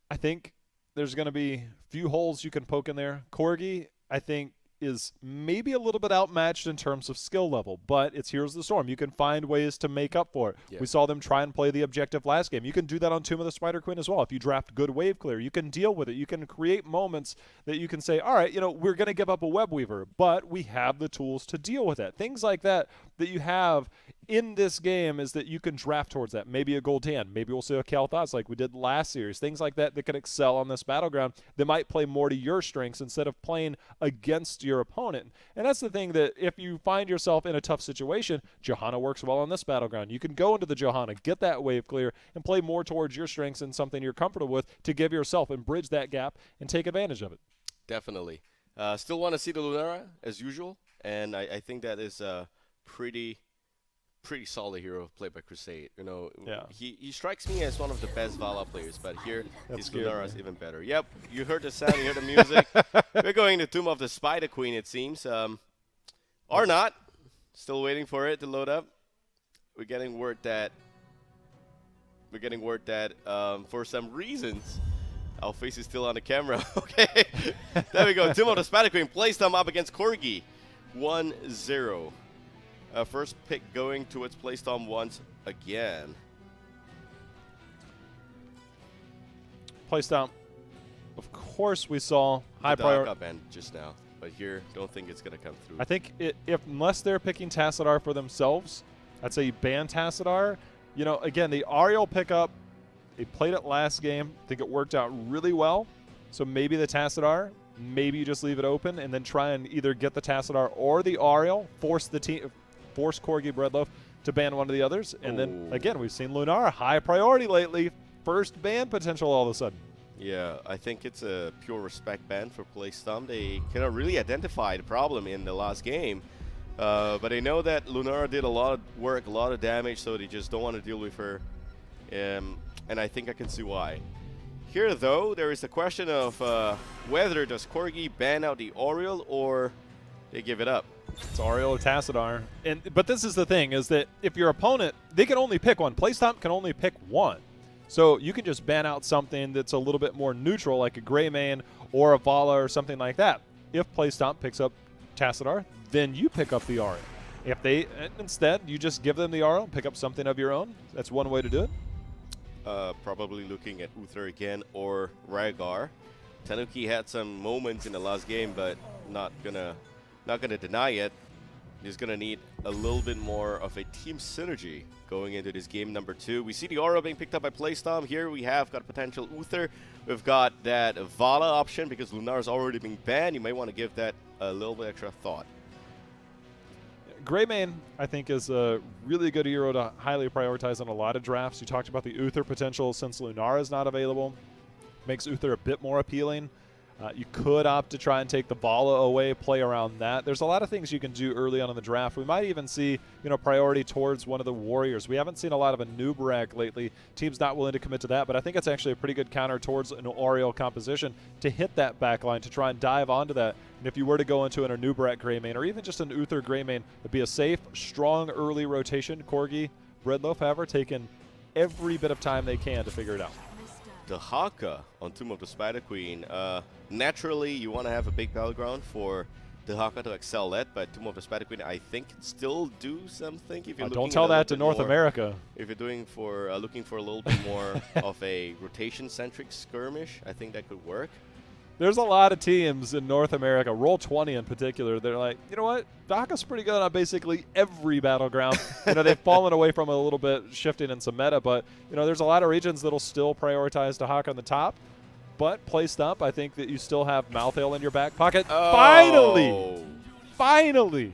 I think there's going to be few holes you can poke in there. Corgi, I think, is maybe a little bit outmatched in terms of skill level, but it's Heroes of the Storm. You can find ways to make up for it. Yeah. We saw them try and play the objective last game. You can do that on Tomb of the Spider Queen as well. If you draft good wave clear, you can deal with it. You can create moments that you can say, all right, we're going to give up a web weaver, but we have the tools to deal with it. Things like that you have in this game is that you can draft towards that. Maybe a Gul'dan. Maybe we'll see a Kael'thas like we did last series. Things like that can excel on this battleground. They might play more to your strengths instead of playing against your opponent. And that's the thing, that if you find yourself in a tough situation, Johanna works well on this battleground. You can go into the Johanna, get that wave clear, and play more towards your strengths and something you're comfortable with to give yourself and bridge that gap and take advantage of it. Definitely. Still want to see the Lunara as usual, and I think that is pretty solid hero played by Crusade. Yeah. He strikes me as one of the best Vala players, but here his Lunara is even better. Yep, you heard the sound, you heard the music. We're going to Tomb of the Spider Queen, it seems. Or not. Still waiting for it to load up. We're getting word that for some reasons our face is still on the camera. Okay. There we go. Tomb of the Spider Queen Playstomp up against Corgi. 1-0. First pick going towards Playstomp once again. Playstomp, of course, we saw high priority. Up end just now, but here, don't think it's going to come through. I think unless they're picking Tassadar for themselves, I'd say you ban Tassadar. Again, the Ariel pickup, they played it last game. I think it worked out really well. So maybe the Tassadar, maybe you just leave it open and then try and either get the Tassadar or the Ariel, force Corgi Breadloaf to ban one of the others. And then, again, we've seen Lunara, high priority lately. First ban potential all of a sudden. Yeah, I think it's a pure respect ban for Playstomp. They cannot really identify the problem in the last game. But they know that Lunara did a lot of work, a lot of damage, so they just don't want to deal with her. And I think I can see why. Here, though, there is a question of whether does Corgi ban out the Oriole or they give it up. It's Ariel or Tassadar. But this is the thing, is that if your opponent, they can only pick one. Playstomp can only pick one. So you can just ban out something that's a little bit more neutral, like a Greymane or a Vala or something like that. If Playstomp picks up Tassadar, then you pick up the Ariel. If they, instead, you just give them the Ariel and pick up something of your own. That's one way to do it. Probably looking at Uther again or Rygar. Tanuki had some moments in the last game, but not gonna deny it. He's gonna need a little bit more of a team synergy going into this game number 2. We see the Aura being picked up by Playstomp. Here we have got potential Uther. We've got that Vala option because Lunar's already been banned. You might want to give that a little bit extra thought. Greymane, I think, is a really good hero to highly prioritize on a lot of drafts. You talked about the Uther potential since Lunara is not available. Makes Uther a bit more appealing. You could opt to try and take the Vala away, play around that. There's a lot of things you can do early on in the draft. We might even see, priority towards one of the Warriors. We haven't seen a lot of a Nubarak lately. Teams not willing to commit to that, but I think it's actually a pretty good counter towards an Oriel composition to hit that backline, to try and dive onto that. And if you were to go into an Nubarak Greymane or even just an Uther Greymane, it'd be a safe, strong early rotation. Corgi, Breadloaf, however, taking every bit of time they can to figure it out. The Haka on Tomb of the Spider Queen. Naturally, you want to have a big battleground for the Haka to excel at, but Tomb of the Spider Queen, I think, can still do something. If you're don't tell that to North America. If you're looking for a little bit more of a rotation-centric skirmish, I think that could work. There's a lot of teams in North America, Roll20 in particular, they're like, you know what, Haka's pretty good on basically every battleground. They've fallen away from it a little bit, shifting in some meta, but, there's a lot of regions that'll still prioritize the Haka on the top. But Playstomp, I think that you still have Malthael in your back pocket. Oh. Finally!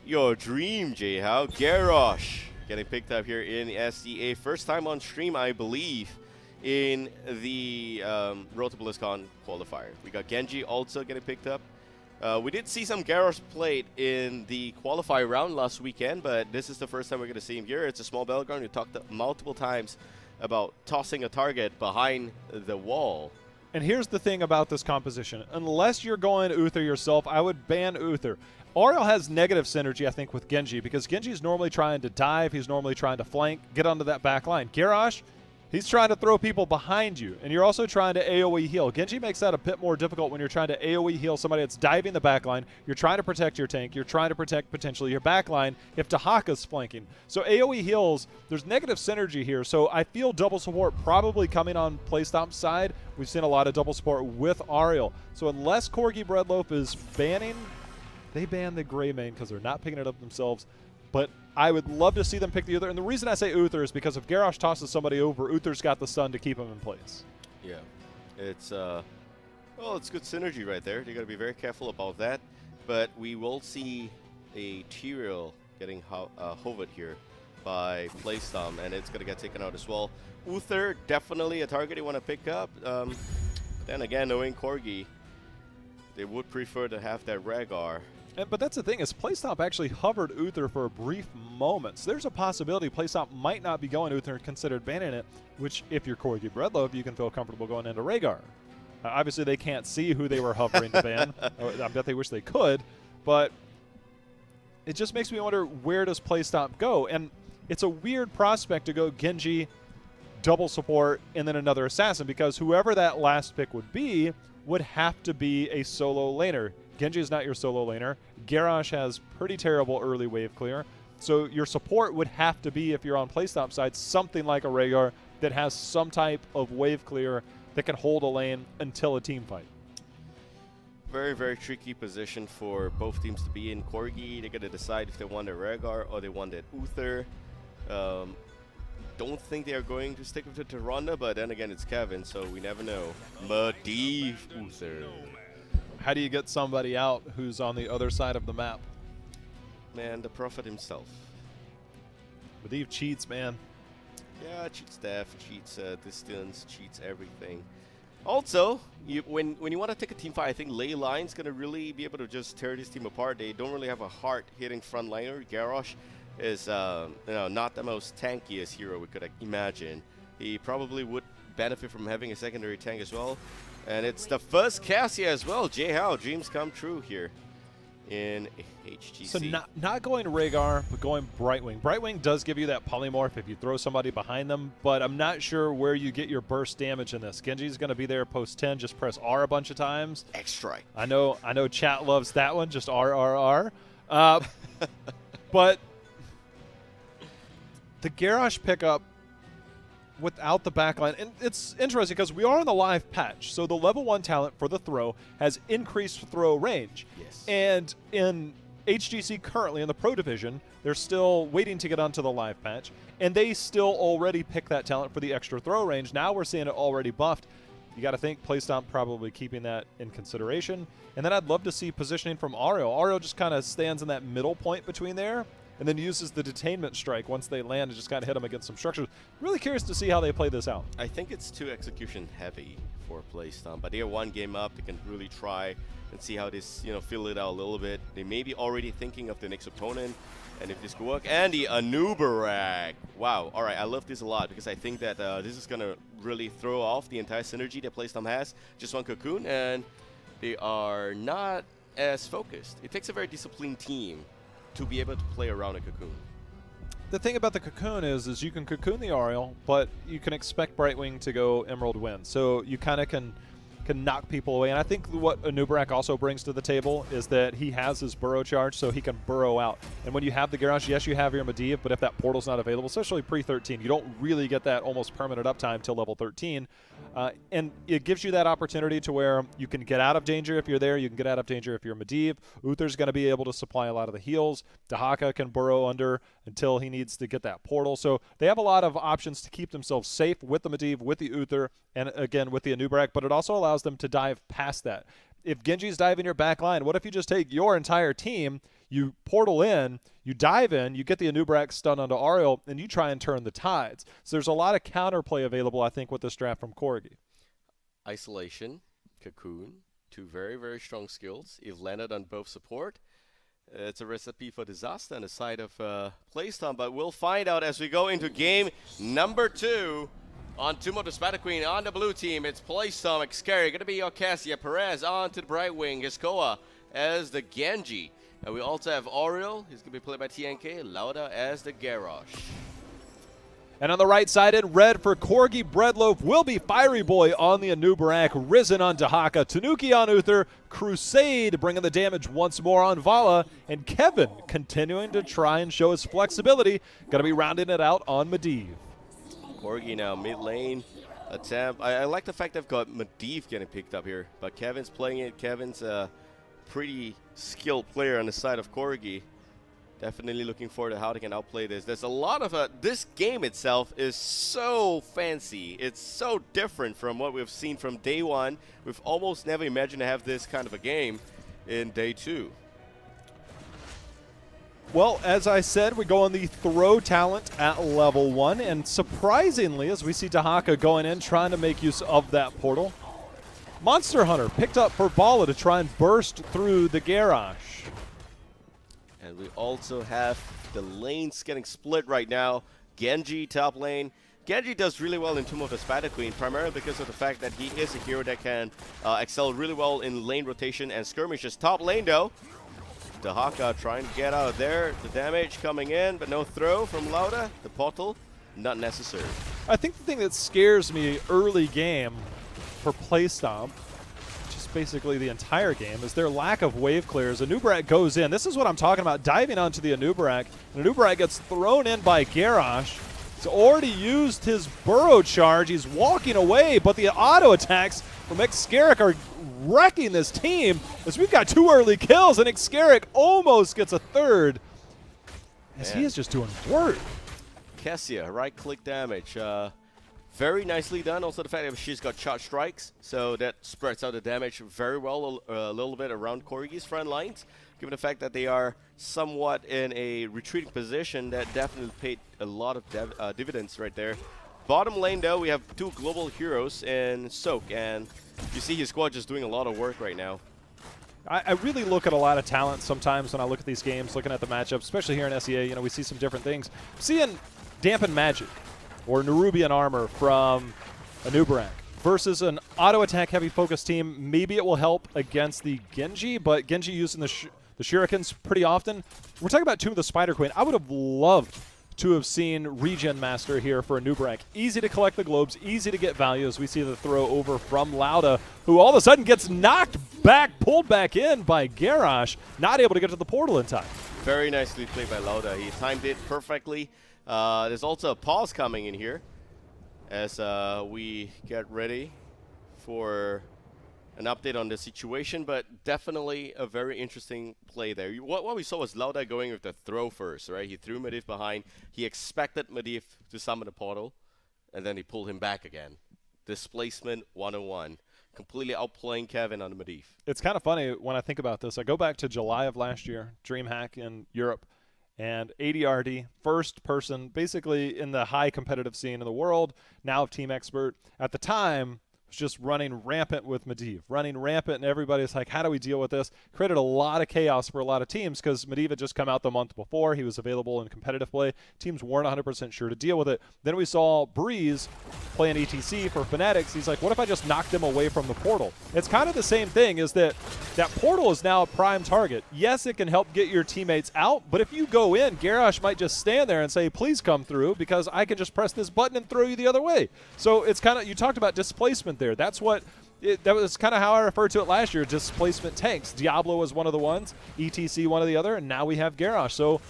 Your dream, J-How. Garrosh getting picked up here in the SDA. First time on stream, I believe, in the Road to Blizzcon qualifier. We got Genji also getting picked up. We did see some Garrosh played in the qualifier round last weekend, but this is the first time we're going to see him here. It's a small battleground. We talked multiple times about tossing a target behind the wall. And here's the thing about this composition. Unless you're going Uther yourself, I would ban Uther. Ariel has negative synergy, I think, with Genji, because Genji's normally trying to dive. He's normally trying to flank, get onto that back line. Garrosh, he's trying to throw people behind you, and you're also trying to AoE heal. Genji makes that a bit more difficult when you're trying to AoE heal somebody that's diving the back line. You're trying to protect your tank. You're trying to protect potentially your back line if Tahaka's flanking. So AoE heals, there's negative synergy here, so I feel double support probably coming on Playstomp's side. We've seen a lot of double support with Ariel. So unless Corgi Breadloaf is banning, they ban the gray main because they're not picking it up themselves. But I would love to see them pick the Uther. And the reason I say Uther is because if Garrosh tosses somebody over, Uther's got the stun to keep him in place. Yeah. It's, well, it's good synergy right there. You got to be very careful about that. But we will see a Tyrael getting hovered here by Playstomp, and it's going to get taken out as well. Uther, definitely a target you want to pick up. Then again, knowing Corgi, they would prefer to have that Rhaegar. But that's the thing, is Playstomp actually hovered Uther for a brief moment. So there's a possibility Playstomp might not be going Uther and considered banning it, which if you're Corgi Breadloaf, you can feel comfortable going into Rhaegar. Obviously, they can't see who they were hovering to ban. I bet they wish they could, but it just makes me wonder, where does Playstomp go? And it's a weird prospect to go Genji, double support, and then another assassin, because whoever that last pick would be would have to be a solo laner. Genji is not your solo laner. Garrosh has pretty terrible early wave clear. So your support would have to be, if you're on Playstop side, something like a Rhaegar that has some type of wave clear that can hold a lane until a team fight. Very, very tricky position for both teams to be in. Corgi, they're going to decide if they want a Rhaegar or they want an Uther. Don't think they are going to stick with the Tyrande, but then again, it's Kevin, so we never know. Medivh Uther. How do you get somebody out who's on the other side of the map? Man, the Prophet himself. Medivh cheats, man. Yeah, cheats def, cheats distance, cheats everything. Also, when you want to take a team fight, I think Ley Line's going to really be able to just tear this team apart. They don't really have a hard-hitting frontliner. Garrosh is not the most tankiest hero we could imagine. He probably would benefit from having a secondary tank as well. And it's the first Cassia as well. Jay How, dreams come true here in HGC. So not going Rhaegar, but going Brightwing. Brightwing does give you that polymorph if you throw somebody behind them, but I'm not sure where you get your burst damage in this. Genji's going to be there post 10, just press R a bunch of times. Extra. I know chat loves that one, just R, R, R. But the Garrosh pickup without the backline, and it's interesting because we are in the live patch, so the level 1 talent for the throw has increased throw range. Yes. And in HGC currently in the Pro Division, they're still waiting to get onto the live patch, and they still already pick that talent for the extra throw range. Now we're seeing it already buffed. You got to think Playstomp probably keeping that in consideration. And then I'd love to see positioning from Ariel. Ariel just kind of stands in that middle point between there, and then uses the detainment strike once they land to just kind of hit them against some structures. Really curious to see how they play this out. I think it's too execution heavy for Playstomp, but they are one game up. They can really try and see how this, fill it out a little bit. They may be already thinking of the next opponent, and if this could work. And the Anubarak. Wow. All right, I love this a lot because I think that this is going to really throw off the entire synergy that Playstomp has. Just one Cocoon, and they are not as focused. It takes a very disciplined team to be able to play around a Cocoon. The thing about the Cocoon is you can Cocoon the Ariel, but you can expect Brightwing to go Emerald Wind. So you kind of can knock people away. And I think what Anubarak also brings to the table is that he has his burrow charge, so he can burrow out. And when you have the Garrosh, yes, you have your Medivh, but if that portal's not available, especially pre-13, you don't really get that almost permanent uptime till level 13. And it gives you that opportunity to where you can get out of danger if you're there. You can get out of danger if you're Medivh. Uther's going to be able to supply a lot of the heals. Tahaka can burrow under until he needs to get that portal. So they have a lot of options to keep themselves safe with the Medivh, with the Uther, and again with the Anubarak, but it also allows them to dive past that. If Genji's diving your back line, what if you just take your entire team, you portal in, you dive in, you get the Anubarak stun onto Ariel, and you try and turn the tides. So there's a lot of counterplay available, I think, with this draft from Corgi. Isolation, Cocoon, Two very, very strong skills. If landed on both support, it's a recipe for disaster on the side of Playstomp, but we'll find out as we go into game number 2 on Tomb of the Spider Queen. On the blue team, it's Playstomp, Xcary, gonna be your Cassia, Perez on to the Brightwing, Hiskoa as the Genji. And we also have Oriel, he's gonna be played by TNK, Lauda as the Garrosh. And on the right side in red for Corgi, Breadloaf will be Fiery Boy on the Anubarak, Risen on Dahaka, Tanuki on Uther, Crusade bringing the damage once more on Vala, and Kevin continuing to try and show his flexibility, going to be rounding it out on Medivh. Corgi now mid lane attempt. I like the fact they've got Medivh getting picked up here, but Kevin's playing it. Kevin's a pretty skilled player on the side of Corgi. Definitely looking forward to how they can outplay this. There's a lot of this game itself is so fancy. It's so different from what we've seen from day 1. We've almost never imagined to have this kind of a game in day 2. Well, as I said, we go on the throw talent at level 1, and surprisingly, as we see Dahaka going in, trying to make use of that portal, Monster Hunter picked up for Vala to try and burst through the Garrosh. And we also have the lanes getting split right now. Genji top lane. Genji does really well in Tomb of the Spider Queen, primarily because of the fact that he is a hero that can excel really well in lane rotation and skirmishes. Top lane though, Dahaka trying to get out of there. The damage coming in, but no throw from Lauda. The portal, not necessary. I think the thing that scares me early game for Playstomp, basically the entire game, is their lack of wave clears. Anubarak goes in. This is what I'm talking about, diving onto the Anubarak. And Anubarak gets thrown in by Garrosh. He's already used his burrow charge. He's walking away, but the auto attacks from Xcary are wrecking this team as we've got 2 early kills, and Xcary almost gets a 3rd as he is just doing work. Cassia, right-click damage. Very nicely done. Also the fact that she's got charge strikes, so that spreads out the damage very well a little bit around Corgi's front lines. Given the fact that they are somewhat in a retreating position, that definitely paid a lot of dividends right there. Bottom lane though, we have 2 global heroes in Soak, and you see his squad just doing a lot of work right now. I really look at a lot of talent sometimes when I look at these games, looking at the matchups, especially here in SEA. You know, we see some different things. Seeing Dampen Magic or Nerubian Armor from Anubarak versus an auto attack heavy focus team. Maybe it will help against the Genji, but Genji using the shurikens pretty often. We're talking about Tomb of the Spider Queen. I would have loved to have seen Regen Master here for Anubarak. Easy to collect the globes, easy to get value as we see the throw over from Lauda, who all of a sudden gets knocked back, pulled back in by Garrosh, not able to get to the portal in time. Very nicely played by Lauda. He timed it perfectly. There's also a pause coming in here as we get ready for an update on the situation, but definitely a very interesting play there. What we saw was Lauda going with the throw first, right? He threw Medivh behind. He expected Medivh to summon the portal, and then he pulled him back again. Displacement 101. Completely outplaying Kevin on the Medivh. It's kind of funny when I think about this. I go back to July of last year, DreamHack in Europe. And ADRD, first person, basically in the high competitive scene in the world, now Team Expert. At the time, was just running rampant with Medivh, running rampant, and everybody's like, how do we deal with this? Created a lot of chaos for a lot of teams because Medivh had just come out the month before. He was available in competitive play. Teams weren't 100% sure to deal with it. Then we saw Breeze playing ETC for Fanatics. He's like, what if I just knock them away from the portal? It's kind of the same thing, is that portal is now a prime target. Yes, it can help get your teammates out, but if you go in, Garrosh might just stand there and say, please come through, because I can just press this button and throw you the other way. So it's kind of, you talked about displacement there. That's what, that was kind of how I referred to it last year, displacement tanks. Diablo was one of the ones, ETC one of the other, and now we have Garrosh. So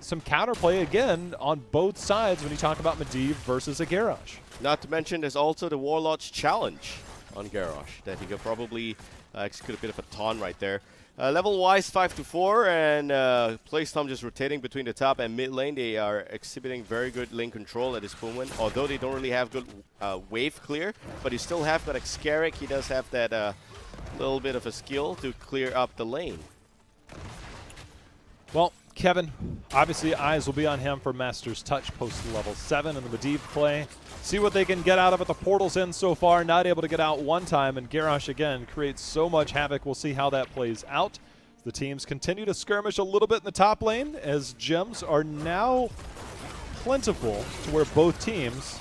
some counterplay again on both sides when you talk about Medivh versus a Garrosh. Not to mention there's also the Warlord's Challenge on Garrosh that he could probably execute a bit of a taunt right there. Level-wise, 5-4, and Playstomp just rotating between the top and mid lane. They are exhibiting very good lane control at this moment, although they don't really have good wave clear, but you still have got Xcary. He does have that little bit of a skill to clear up the lane. Well, Kevin, obviously eyes will be on him for Master's Touch post level 7 in the Medivh play. see what they can get out of it. The portal's in so far, not able to get out one time, and Garrosh again creates so much havoc. We'll see how that plays out. The teams continue to skirmish a little bit in the top lane as gems are now plentiful to where both teams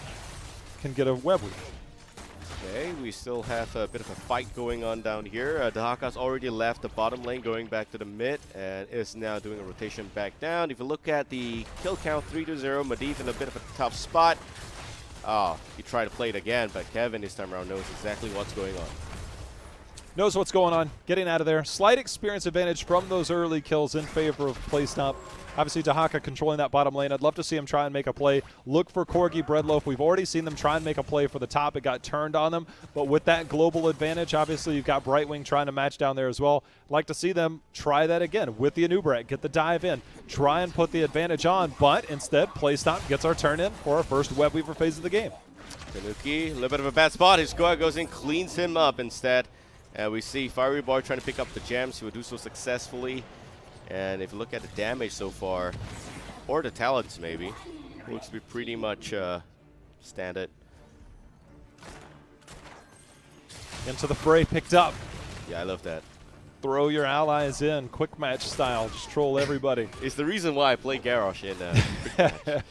can get a web weave. Okay, we still have a bit of a fight going on down here. Dahaka's already left the bottom lane, going back to the mid, and is now doing a rotation back down. If you look at the kill count, 3-0, Medivh in a bit of a tough spot. Oh, he tried to play it again, but Kevin this time around knows exactly what's going on. Knows what's going on, getting out of there. Slight experience advantage from those early kills in favor of Playstomp. Obviously, Dahaka controlling that bottom lane. I'd love to see him try and make a play. Look for Corgi, Breadloaf. We've already seen them try and make a play for the top. It got turned on them. But with that global advantage, obviously, you've got Brightwing trying to match down there as well. I'd like to see them try that again with the Anubrak. Get the dive in. Try and put the advantage on. But instead, Playstomp gets our turn in for our first Web Weaver phase of the game. Tanuki, a little bit of a bad spot. His squad goes in, cleans him up instead. And we see Fiery Boy trying to pick up the gems. He will do so successfully. And if you look at the damage so far, or the talents maybe, looks to be pretty much standard. Into the fray, picked up. Yeah, I love that. Throw your allies in, quick match style. Just troll everybody. It's the reason why I play Garrosh in quick match.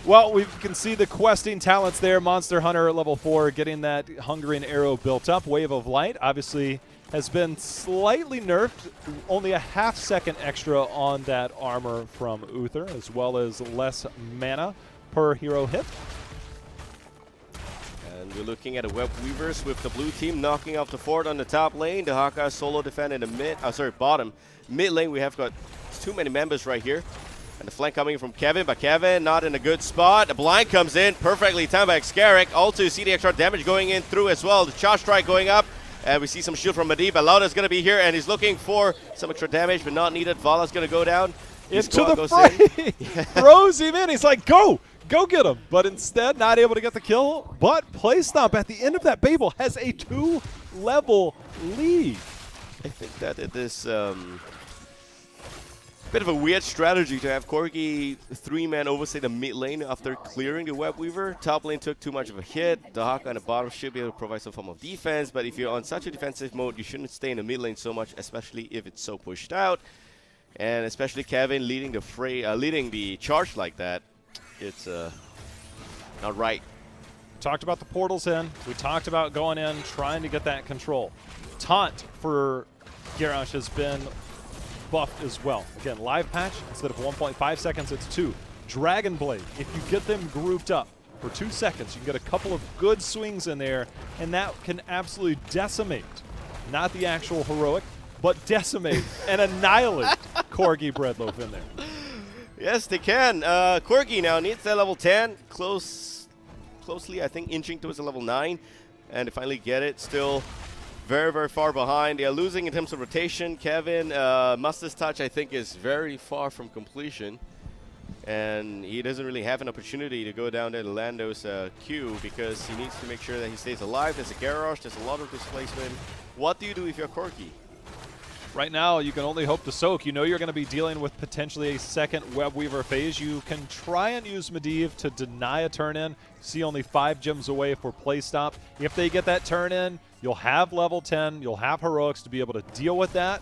Well, we can see the questing talents there. Monster Hunter at level 4 getting that Hungering Arrow built up. Wave of Light obviously has been slightly nerfed. Only a half-second extra on that armor from Uther, as well as less mana per hero hit. And we're looking at the Web Weavers with the blue team knocking off the fort on the top lane. The Hawkeye solo defend in the bottom. Mid lane, we have got too many members right here. And the flank coming from Kevin, but Kevin not in a good spot. The blind comes in, perfectly timed by Xcarrick. Also, you see the extra damage going in through as well. The charge strike going up. And we see some shield from Medivh. Lauda's going to be here, and he's looking for some extra damage, but not needed. Vala's going to go down. Into the fray. Throws him in. He's like, go. Go get him. But instead, not able to get the kill. But Playstomp at the end of that Babel has a 2-level lead. I think that it is bit of a weird strategy to have Corgi 3-man overstay the mid lane after clearing the Web Weaver. Top lane took too much of a hit. The Hawk on the bottom should be able to provide some form of defense, but if you're on such a defensive mode, you shouldn't stay in the mid lane so much, especially if it's so pushed out. And especially Kevin leading the fray, leading the charge like that, it's not right. Talked about the portals in. We talked about going in, trying to get that control. Taunt for Garrosh has been buffed as well. Again, live patch, instead of 1.5 seconds, it's 2. Dragon Blade, if you get them grouped up for 2 seconds, you can get a couple of good swings in there, and that can absolutely decimate, not the actual heroic, but decimate and annihilate Corgi Breadloaf in there. Yes, they can. Corgi now needs that level 10, closely, I think, inching towards the level 9, and to finally get it, still very, very far behind. They are losing in terms of rotation. Kevin, Master's Touch, I think, is very far from completion. And he doesn't really have an opportunity to go down there to Lando's Q because he needs to make sure that he stays alive. There's a Garrosh. There's a lot of displacement. What do you do if you're Corgi? Right now, you can only hope to soak. You know you're going to be dealing with potentially a second Web Weaver phase. You can try and use Medivh to deny a turn-in. See only 5 gems away for Playstomp. If they get that turn-in, you'll have level 10. You'll have heroics to be able to deal with that.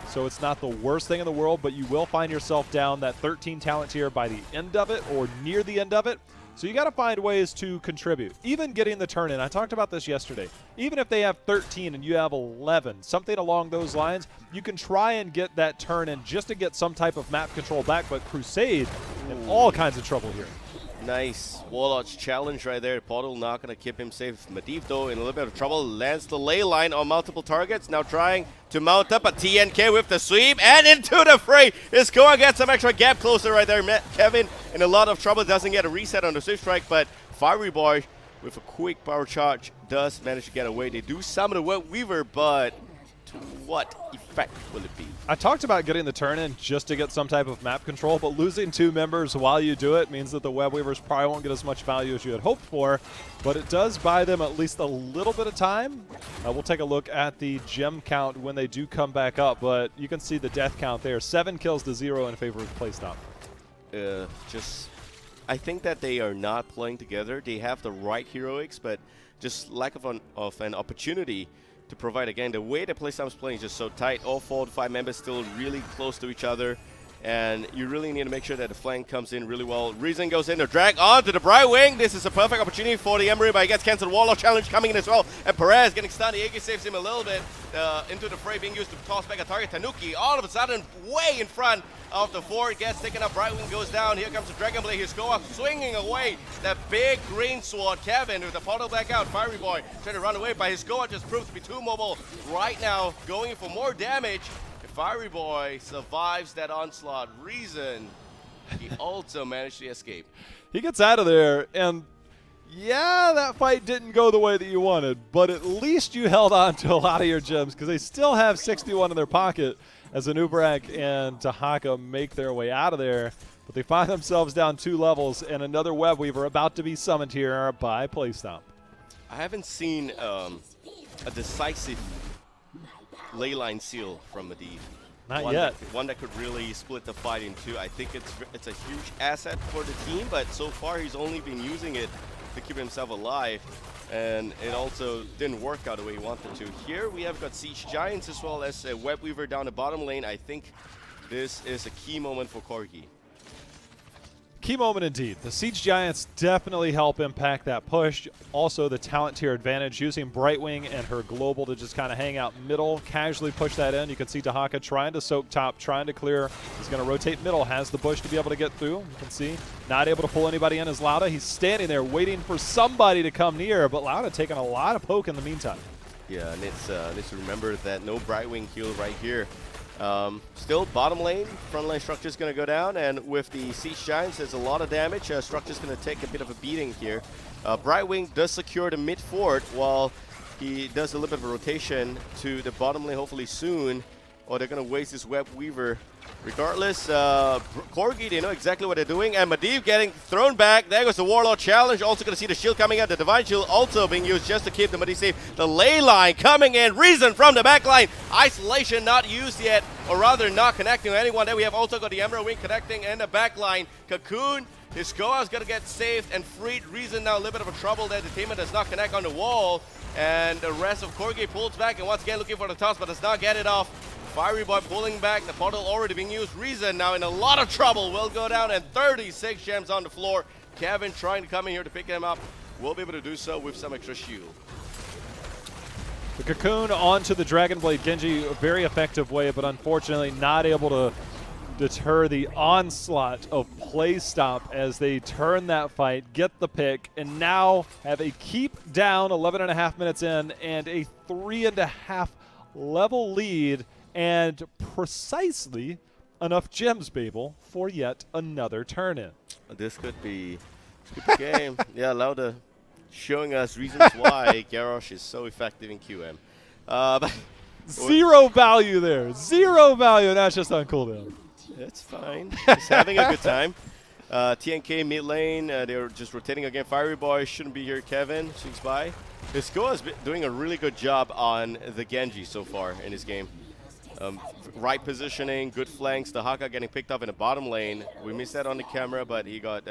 So it's not the worst thing in the world, but you will find yourself down that 13 talent tier by the end of it or near the end of it. So you got to find ways to contribute. Even getting the turn in. I talked about this yesterday. Even if they have 13 and you have 11, something along those lines, you can try and get that turn in just to get some type of map control back. But Crusade in all kinds of trouble here. Nice Warlord's challenge right there. Portal not going to keep him safe. Medivh, though, in a little bit of trouble. Lands the ley line on multiple targets. Now trying to mount up a TNK with the sweep. And into the fray. Is going to get some extra gap closer right there. Kevin in a lot of trouble. Doesn't get a reset on the Swift Strike. But Fiery Boy with a quick power charge does manage to get away. They do summon the Web Weaver, but to what effect will it be? I talked about getting the turn in just to get some type of map control, but losing 2 members while you do it means that the Web Weavers probably won't get as much value as you had hoped for, but it does buy them at least a little bit of time. We'll take a look at the gem count when they do come back up, but you can see the death count there. 7 kills to 0 in favor of Playstomp. Just I think that they are not playing together. They have the right heroics, but just lack of an opportunity to provide. Again, the way the Playstomp is playing is just so tight. All 4 to 5 members still really close to each other. And you really need to make sure that the flank comes in really well. Reason goes in to drag on to the Brightwing. This is a perfect opportunity for the Emery, but he gets cancelled. Warlock challenge coming in as well. And Perez getting stunned. Ege saves him a little bit into the fray, being used to toss back a target. Tanuki all of a sudden way in front of the fort. Gets taken up. Brightwing goes down. Here comes the Dragon Blade. Here's Goa swinging away that big green sword. Kevin with the portal back out. Fiery Boy trying to run away, but his Goa just proves to be too mobile right now. Going for more damage. Fiery Boy survives that onslaught. Reason, he also managed to escape. He gets out of there, and yeah, that fight didn't go the way that you wanted, but at least you held on to a lot of your gems because they still have 61 in their pocket as Anubrak and Tahaka make their way out of there. But they find themselves down 2 levels, and another Web Weaver about to be summoned here by Playstomp. I haven't seen a decisive leyline seal from Medivh. Not yet. One that could really split the fight in 2. I think it's a huge asset for the team, but so far he's only been using it to keep himself alive, and it also didn't work out the way he wanted to. Here we have got Siege Giants as well as a Web Weaver down the bottom lane. I think this is a key moment for Corgi. Key moment indeed. The Siege Giants definitely help impact that push. Also, the talent tier advantage, using Brightwing and her global to just kind of hang out middle, casually push that in. You can see Tahaka trying to soak top, trying to clear. He's going to rotate middle, has the bush to be able to get through. You can see not able to pull anybody in as Lauda. He's standing there waiting for somebody to come near, but Lauda taking a lot of poke in the meantime. Yeah, and it's to remember that no Brightwing heal right here. Still bottom lane, front lane Structure's going to go down, and with the Siege Giants, there's a lot of damage. Structure's going to take a bit of a beating here. Brightwing does secure the mid fort while he does a little bit of a rotation to the bottom lane hopefully soon, or they're going to waste this Web Weaver. Regardless, Corgi, they know exactly what they're doing, and Medivh getting thrown back. There goes the Warlord challenge. Also going to see the shield coming out. The Divine Shield also being used just to keep the Medivh safe. The ley line coming in. Reason from the back line. Isolation not used yet, or rather not connecting to anyone. Then we have also got the Emerald Wing connecting in the back line. Cocoon, his Goa's going to get saved and freed. Reason now a little bit of a trouble there. The teammate does not connect on the wall, and the rest of Corgi pulls back and once again looking for the toss, but does not get it off. Fiery Boy pulling back, the portal already being used. Reason now in a lot of trouble, will go down, and 36 gems on the floor. Kevin trying to come in here to pick him up, will be able to do so with some extra shield. The Cocoon onto the Dragon Blade Genji, a very effective way, but unfortunately not able to deter the onslaught of Playstomp as they turn that fight, get the pick, and now have a keep down 11.5 minutes in and a 3.5 level lead, and precisely enough gems, Babel, for yet another turn-in. This could be a good game. Yeah, Lauda showing us reasons why Garrosh is so effective in QM. Zero value there. Zero value. That's just on cooldown. It's fine. He's having a good time. TNK mid lane, they're just rotating again. Fiery Boy shouldn't be here. Kevin swings by. Visco has been doing a really good job on the Genji so far in his game. Right positioning, good flanks. The Haka getting picked up in the bottom lane. We missed that on the camera, but he got,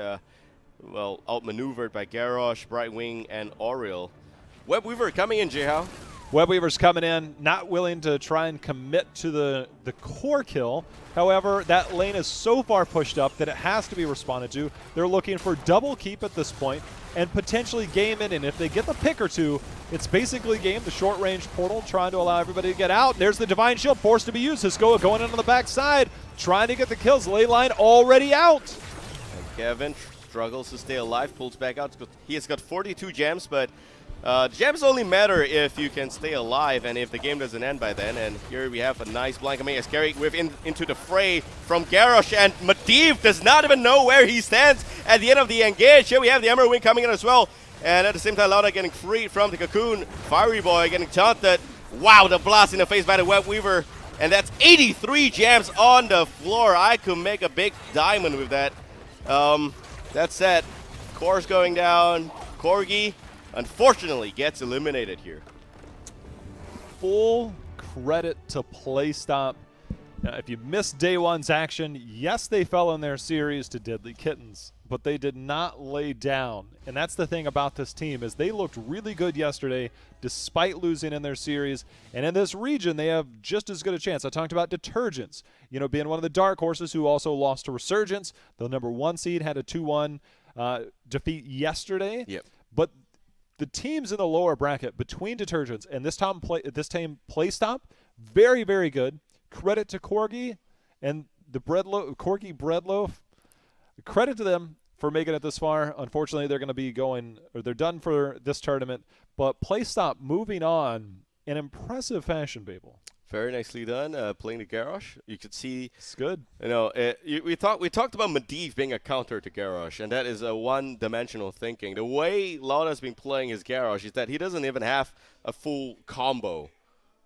well, outmaneuvered by Garrosh, Brightwing, and Oriel. Web Weaver coming in, Jihao. Web Weaver's coming in, not willing to try and commit to the core kill. However, that lane is so far pushed up that it has to be responded to. They're looking for double keep at this point and potentially game in. And if they get the pick or two, it's basically game. The short range portal trying to allow everybody to get out. There's the Divine Shield forced to be used. Hiskoa going in on the backside, trying to get the kills. Ley line already out. And Kevin struggles to stay alive, pulls back out. He has got 42 gems, but gems only matter if you can stay alive and if the game doesn't end by then. And here we have a nice blind coming as carried into the fray from Garrosh, and Medivh does not even know where he stands at the end of the engage. Here we have the Emerald Wing coming in as well, and at the same time Lauda getting freed from the Cocoon. Fiery Boy getting taunted. Wow, the blast in the face by the Web Weaver, and that's 83 gems on the floor. I could make a big diamond with that. That's it. Core's going down. Corgi unfortunately gets eliminated here. Full credit to Playstomp. Now, if you missed day one's action, yes, they fell in their series to Deadly Kittens, but they did not lay down. And that's the thing about this team is they looked really good yesterday despite losing in their series. And in this region, they have just as good a chance. I talked about Detergents, being one of the dark horses who also lost to Resurgence. The number 1 seed had a 2-1 defeat yesterday. Yep. But the teams in the lower bracket between Detergents and this team Playstomp, very, very good. Credit to Corgi and the Corgi Breadloaf. Credit to them for making it this far. Unfortunately, they're going to be they're done for this tournament. But Playstop moving on in impressive fashion, Babel. Very nicely done. Playing the Garrosh, you could see. It's good. We talked about Medivh being a counter to Garrosh, and that is a one-dimensional thinking. The way Lauda's been playing his Garrosh is that he doesn't even have a full combo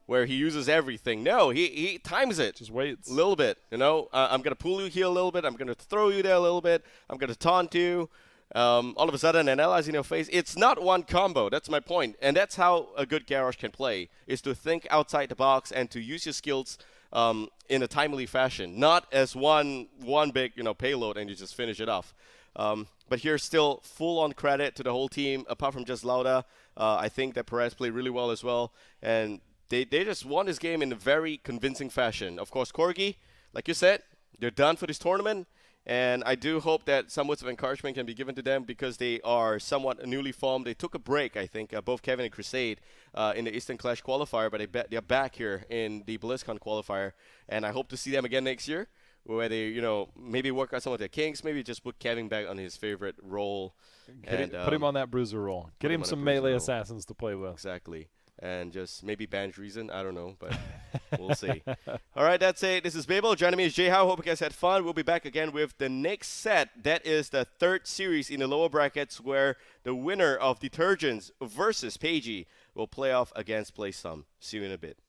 where he uses everything. No, he times it. Just waits. A little bit, I'm going to pull you here a little bit. I'm going to throw you there a little bit. I'm going to taunt you. All of a sudden, an ally's in your face. It's not one combo. That's my point. And that's how a good Garrosh can play, is to think outside the box and to use your skills in a timely fashion, not as one big payload and you just finish it off. But here's still full-on credit to the whole team, apart from just Lauda. I think that Perez played really well as well. And they just won this game in a very convincing fashion. Of course, Corgi, like you said, they're done for this tournament. And I do hope that some words of encouragement can be given to them because they are somewhat newly formed. They took a break, I think, both Kevin and Crusade in the Eastern Clash qualifier, but they're back here in the Blizzcon qualifier. And I hope to see them again next year, where they, maybe work out some of their kinks, maybe just put Kevin back on his favorite role. Put him on that bruiser role. Get him some melee assassins to play with. Exactly. And just maybe ban Reason. I don't know, but we'll see. All right, that's it. This is Babel. Joining me is Jay Howe. Hope you guys had fun. We'll be back again with the next set. That is the third series in the lower brackets where the winner of Detergents versus Pagey will play off against Playstomp. See you in a bit.